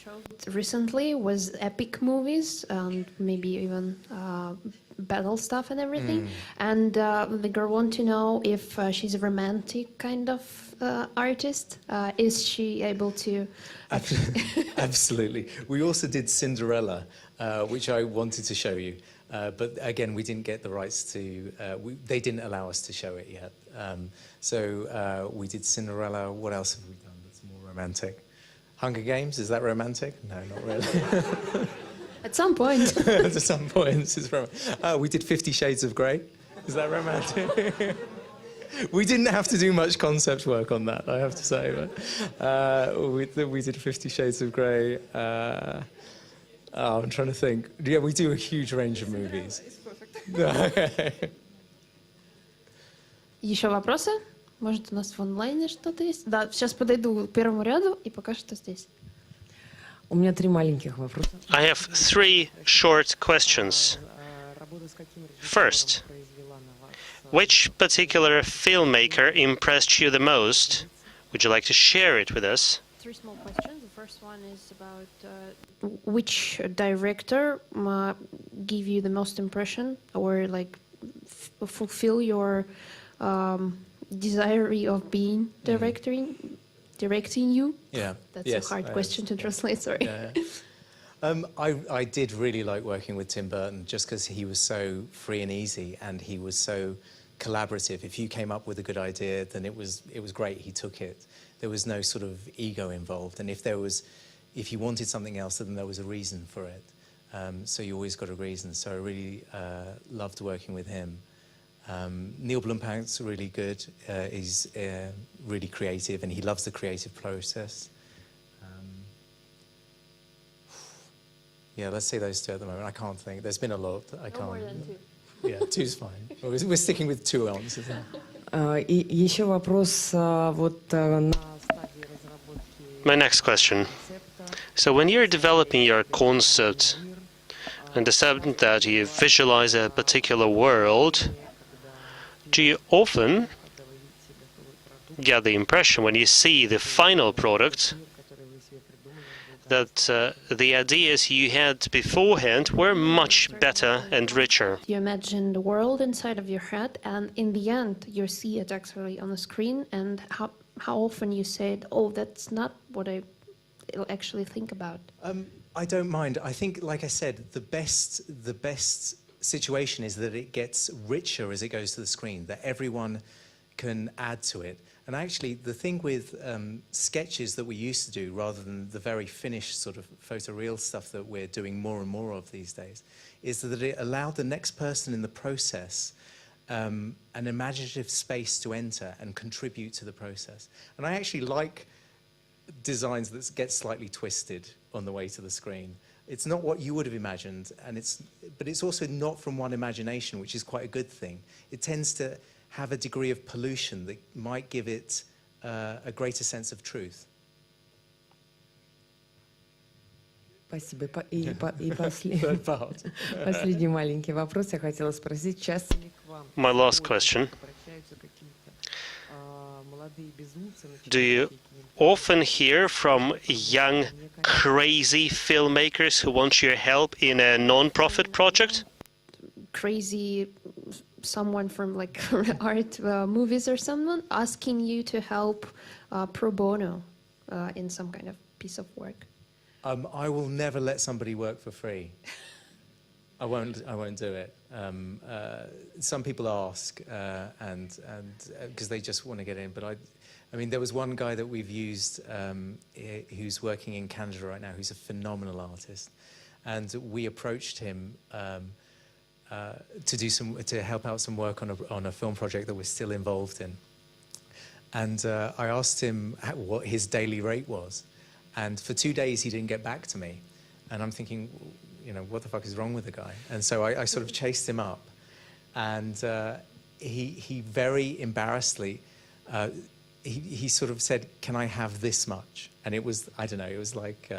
Recently was epic movies and maybe even battle stuff and everything. And the girl want to know if she's a romantic kind of artist. Is she able to... Absolutely. We also did Cinderella, which I wanted to show you. But again, we didn't get the rights to... they didn't allow us to show it yet. So we did Cinderella. What else have we done that's more romantic? Hunger Games, is that romantic? No, not really. At some point. At some points, it's romantic. We did 50 Shades of Grey. Is that romantic? We didn't have to do much concept work on that, I have to say. But we did 50 Shades of Grey. I'm trying to think. Yeah, we do a huge range of movies. Еще вопросы? Может, у нас в онлайне что-то есть? Да, сейчас подойду к первому ряду и пока что здесь. У меня 3 маленьких вопроса. I have 3 short questions. First, which particular filmmaker impressed you the most? Would you like to share it with us? 3 small questions. The first one is about which director gave you the most impression or like fulfill your desire of being directing you? Yeah. That's a hard question to translate, sorry. Yeah. I did really like working with Tim Burton just because he was so free and easy and he was so collaborative. If you came up with a good idea, then it was great. He took it. there was no sort of ego involved. And if you wanted something else, then there was a reason for it. So you always got a reason. So I really loved working with him. Neill Blomkamp's really good. He's really creative, and he loves the creative process. Yeah, let's say those two at the moment. I can't think. There's been a lot. I can't. No more than two. Yeah, two's fine. We're sticking with two answers now. И еще вопрос вот на стадии разработки My next question. концепта. So when you're developing your concept, understand that you visualize a particular world, do you often get the impression when you see the final product that the ideas you had beforehand were much better and richer? You imagine the world inside of your head, and in the end, you see it actually on the screen. And how often you said, "Oh, that's not what I actually think about." I don't mind. I think, like I said, the best situation is that it gets richer as it goes to the screen, that everyone can add to it. And actually, the thing with sketches that we used to do, rather than the very finished sort of photoreal stuff that we're doing more and more of these days, is that it allowed the next person in the process an imaginative space to enter and contribute to the process. And I actually like designs that get slightly twisted on the way to the screen. It's not what you would have imagined, but it's also not from one imagination, which is quite a good thing. It tends to have a degree of pollution that might give it a greater sense of truth. Спасибо. И последний маленький вопрос я хотела спросить. Часто ли к вам My last question. обращаются какие-то молодые безумцы? Do you often hear from young, crazy filmmakers who want your help in a non-profit project? Crazy someone from like art movies or someone asking you to help pro bono in some kind of piece of work? I will never let somebody work for free. I won't do it. Some people ask, and because they just want to get in. But I mean, there was one guy that we've used who's working in Canada right now, who's a phenomenal artist, and we approached him to help out some work on a film project that we're still involved in. And I asked him what his daily rate was, and for 2 days he didn't get back to me. And I'm thinking, you know, what the fuck is wrong with the guy? And so I sort of chased him up, and he very embarrassedly, he sort of said, "Can I have this much?" And it was, I don't know, it was like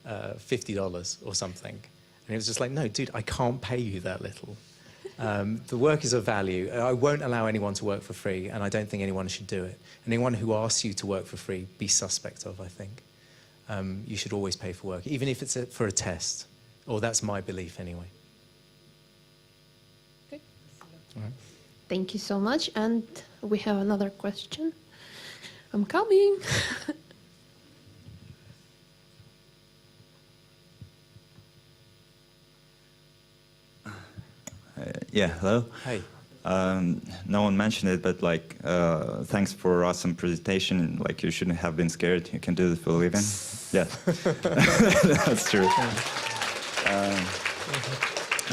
$50 or something. And he was just like, "No, dude, I can't pay you that little. The work is of value. I won't allow anyone to work for free, and I don't think anyone should do it. Anyone who asks you to work for free, be suspect of, I think. You should always pay for work, even if it's for a test. Or that's my belief anyway." Okay. All right. Thank you so much. And we have another question. I'm coming. Yeah, hello. Hey. No one mentioned it, but like, thanks for awesome presentation. Like, you shouldn't have been scared. You can do this for a living. Yeah, that's true.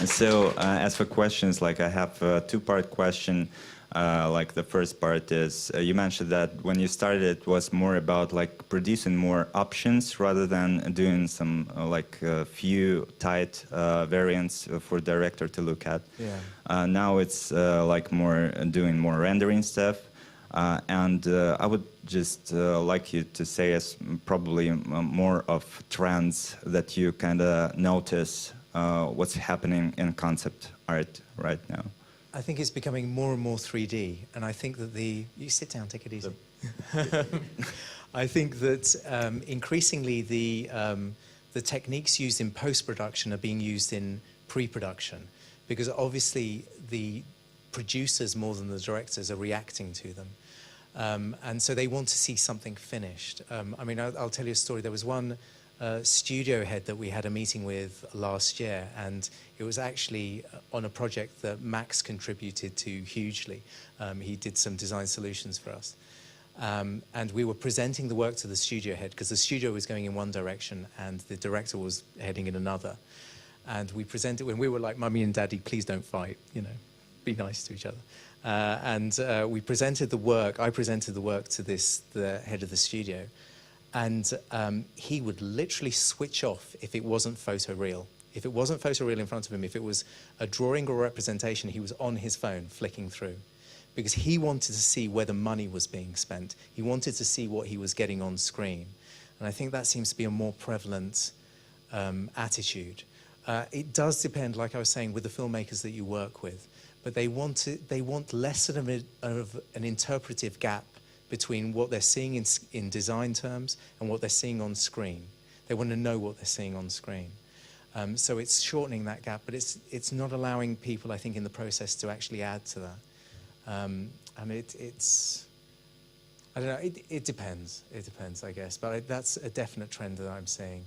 So, as for questions, like I have a two-part question. Like the first part is, you mentioned that when you started, it was more about like producing more options rather than doing some like few tight variants for director to look at. Yeah. Now it's like more doing more rendering stuff. And I would just like you to say as probably more of trends that you kind of notice what's happening in concept art right now. I think it's becoming more and more 3D, and I think that you sit down, take it easy. I think that increasingly the techniques used in post-production are being used in pre-production, because obviously the producers more than the directors are reacting to them, and so they want to see something finished. I mean, I'll tell you a story. There was one studio head that we had a meeting with last year, and it was actually on a project that Max contributed to hugely. He did some design solutions for us. And we were presenting the work to the studio head, because the studio was going in one direction and the director was heading in another. And we presented, when we were like, Mummy and Daddy, please don't fight, you know, be nice to each other. We presented the work, I presented the work to the head of the studio. And he would literally switch off if it wasn't photoreal. If it wasn't photoreal in front of him, if it was a drawing or representation, he was on his phone flicking through. Because he wanted to see where the money was being spent. He wanted to see what he was getting on screen. And I think that seems to be a more prevalent attitude. It does depend, like I was saying, with the filmmakers that you work with. But they want less of an interpretive gap between what they're seeing in design terms and what they're seeing on screen. They want to know what they're seeing on screen. So it's shortening that gap, but it's not allowing people, I think, in the process to actually add to that. And it's, I don't know, it depends, I guess. But that's a definite trend that I'm seeing.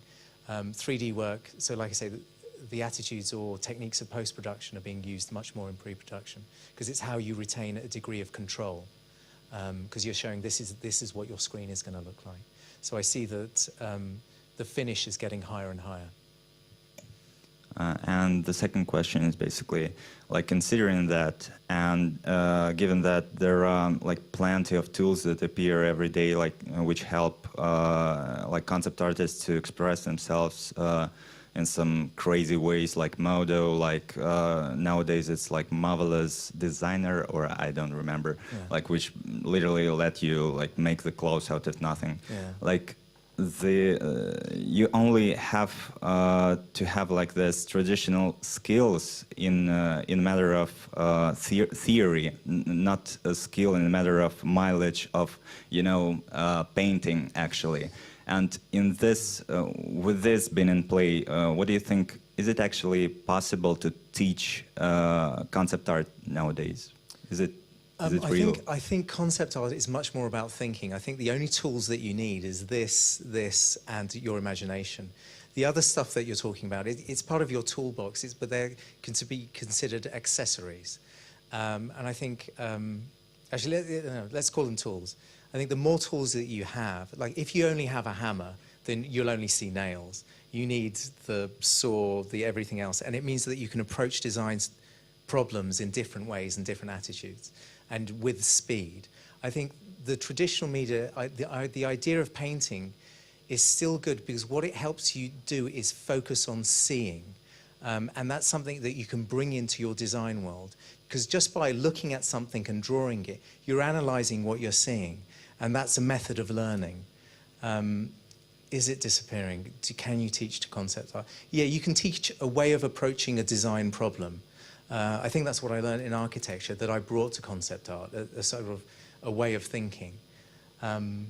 3D work, so like I say, the attitudes or techniques of post-production are being used much more in pre-production, because it's how you retain a degree of control. Because you're showing this is what your screen is going to look like. So I see that the finish is getting higher and higher. And the second question is basically, like, considering that, and given that there are like plenty of tools that appear every day, like which help like concept artists to express themselves in some crazy ways, like Modo, like nowadays it's like Marvelous Designer, or I don't remember, like which literally let you like make the clothes out of nothing. Like you only have to have like this traditional skills in a matter of theory, not a skill in a matter of mileage of, you know, painting actually. And in this, with this being in play, what do you think? Is it actually possible to teach concept art nowadays? Is it real? I think concept art is much more about thinking. I think the only tools that you need is this, and your imagination. The other stuff that you're talking about, it's part of your toolbox, but they're to be considered accessories. And I think, actually, let's call them tools. I think the more tools that you have, like if you only have a hammer, then you'll only see nails. You need the saw, the everything else, and it means that you can approach designs problems in different ways and different attitudes, and with speed. I think the traditional media, the idea of painting is still good, because what it helps you do is focus on seeing. And that's something that you can bring into your design world. Because just by looking at something and drawing it, you're analyzing what you're seeing. And that's a method of learning. Is it disappearing? Can you teach to concept art? Yeah, you can teach a way of approaching a design problem. I think that's what I learned in architecture, that I brought to concept art, a sort of a way of thinking. Can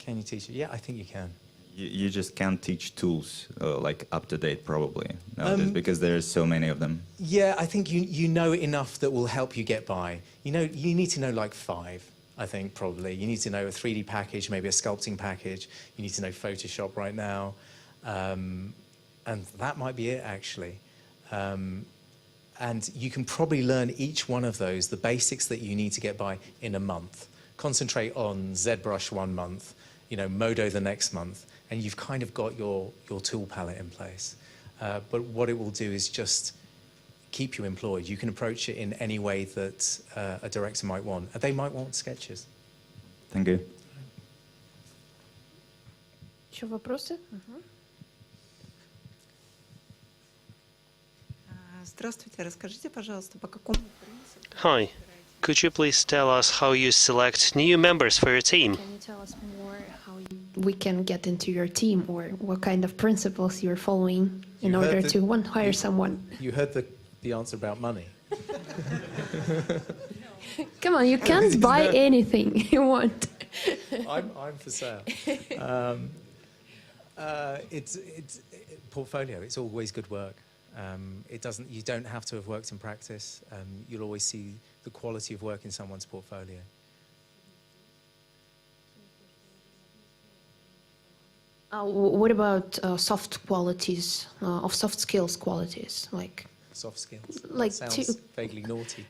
you teach it? Yeah, I think you can. You just can't teach tools like up to date, probably, nowadays, because there's so many of them. Yeah, I think you know enough that will help you get by. You need to know like 5, I think, probably. You need to know a 3D package, maybe a sculpting package. You need to know Photoshop right now. And that might be it, actually. And you can probably learn each one of those, the basics that you need to get by, in a month. Concentrate on ZBrush 1 month, Modo the next month, and you've kind of got your tool palette in place. But what it will do is just keep you employed. You can approach it in any way that a director might want. They might want sketches. Thank you. Еще вопросы? Здравствуйте, расскажите, пожалуйста, по какому принципу... Hi. Could you please tell us how you select new members for your team? Can you tell us more how we can get into your team, or what kind of principles you're following in order to hire someone? You heard the answer about money. Come on, you can't buy anything you want. I'm for sale. It's portfolio. It's always good work. You don't have to have worked in practice. You'll always see the quality of work in someone's portfolio. What about soft qualities, of soft skills qualities, like Soft skills. Like That sounds vaguely naughty.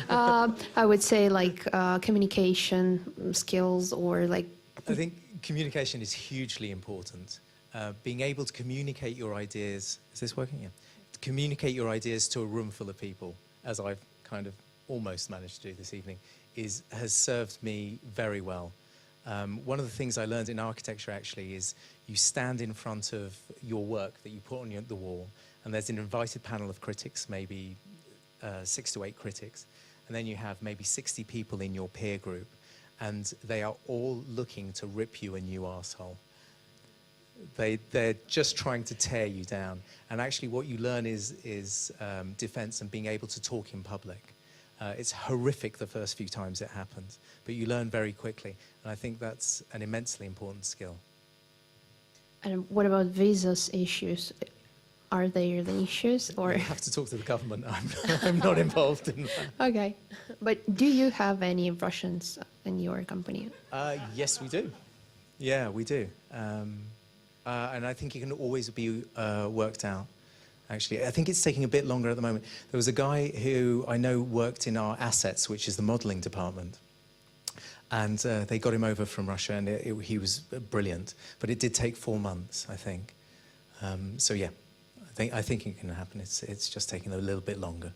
I would say like communication skills or like. I think communication is hugely important. Being able to communicate your ideas. Is this working? Yeah. Communicate your ideas to a room full of people, as I've kind of almost managed to do this evening, has served me very well. One of the things I learned in architecture actually is you stand in front of your work that you put on the wall, and there's an invited panel of critics, maybe 6 to 8 critics, and then you have maybe 60 people in your peer group, and they are all looking to rip you a new arsehole. They're just trying to tear you down. And actually what you learn is defense and being able to talk in public. It's horrific the first few times it happens, but you learn very quickly. And I think that's an immensely important skill. And what about visas issues? Are there the issues, or? You have to talk to the government. I'm not involved in that. Okay. But do you have any Russians in your company? Yes, we do. Yeah, we do. And I think it can always be worked out, actually. I think it's taking a bit longer at the moment. There was a guy who I know worked in our assets, which is the modeling department. And they got him over from Russia, and he was brilliant. But it did take 4 months, I think. So, yeah, I think it can happen. It's just taking a little bit longer.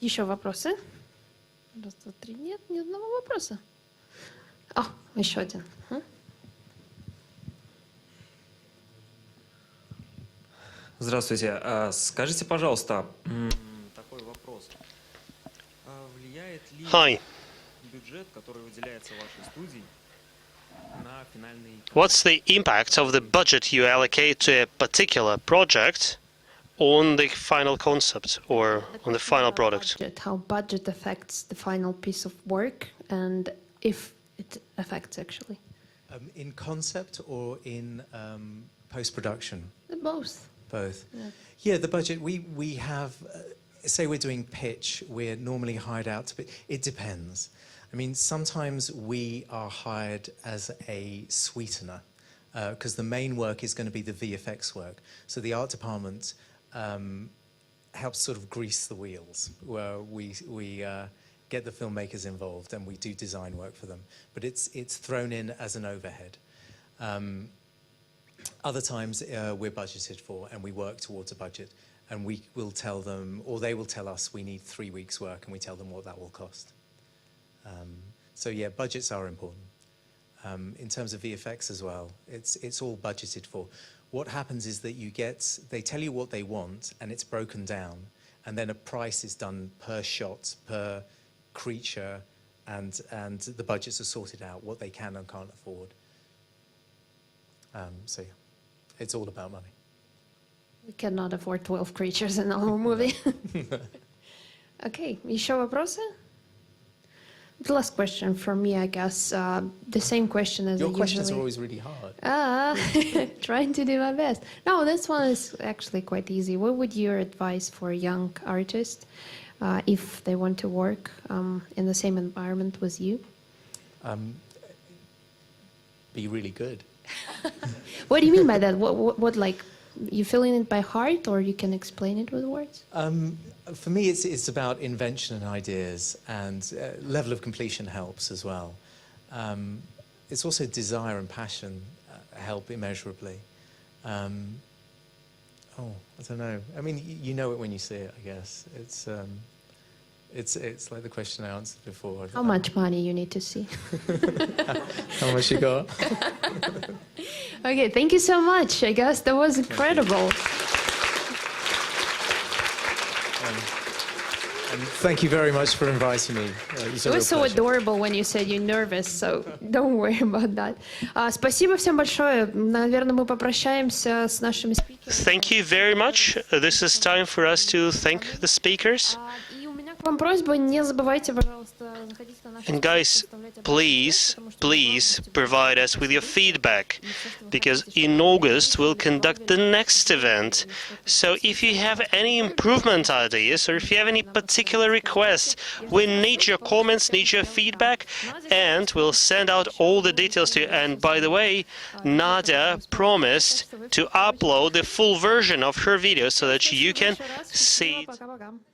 Еще вопросы? Раз, два, три. Нет, ни одного вопроса. О, еще один. Здравствуйте. Скажите, пожалуйста, такой вопрос. Влияет ли бюджет, который выделяется вашей студии, на финальный... What's the impact of the budget you allocate to a particular project on the final concept or on the final product? How budget affects the final piece of work, and if it affects actually. In concept or in post-production? Both. Both. Yeah, the budget, we have, say we're doing pitch, we're normally hired out to, it depends. I mean, sometimes we are hired as a sweetener, because the main work is going to be the VFX work. So the art department helps sort of grease the wheels, where we get the filmmakers involved and we do design work for them. But it's thrown in as an overhead. Other times we're budgeted for and we work towards a budget, and we will tell them, or they will tell us, we need 3 weeks work, and we tell them what that will cost. So yeah, budgets are important. In terms of VFX as well, it's all budgeted for. What happens is that they tell you what they want, and it's broken down, and then a price is done per shot, per creature, and the budgets are sorted out, what they can and can't afford. So yeah, it's all about money. We cannot afford 12 creatures in our movie. Okay, еще вопросы? The last question from me, I guess. The same question as Your I questions usually... are always really hard. Trying to do my best. No, this one is actually quite easy. What would your advice for a young artist if they want to work in the same environment with you? Be really good. What do you mean by that? What like, you feeling it by heart, or you can explain it with words? For me, it's about invention and ideas, and level of completion helps as well. It's also desire and passion help immeasurably. I don't know. I mean, you know it when you see it, I guess. It's like the question I answered before. How much money you need to see? How much you got? Okay, thank you so much. I guess that was incredible. And thank you very much for inviting me. It was so adorable when you said you're nervous, so don't worry about that. Спасибо всем большое. Наверное, мы попрощаемся с нашими speakers. Thank you very much. This is time for us to thank the speakers. И у меня к вам просьба, не забывайте, пожалуйста, And guys, please provide us with your feedback, because in August we'll conduct the next event. So if you have any improvement ideas, or if you have any particular requests, we need your comments, need your feedback, and we'll send out all the details to you. And by the way, Nadia promised to upload the full version of her video so that you can see it.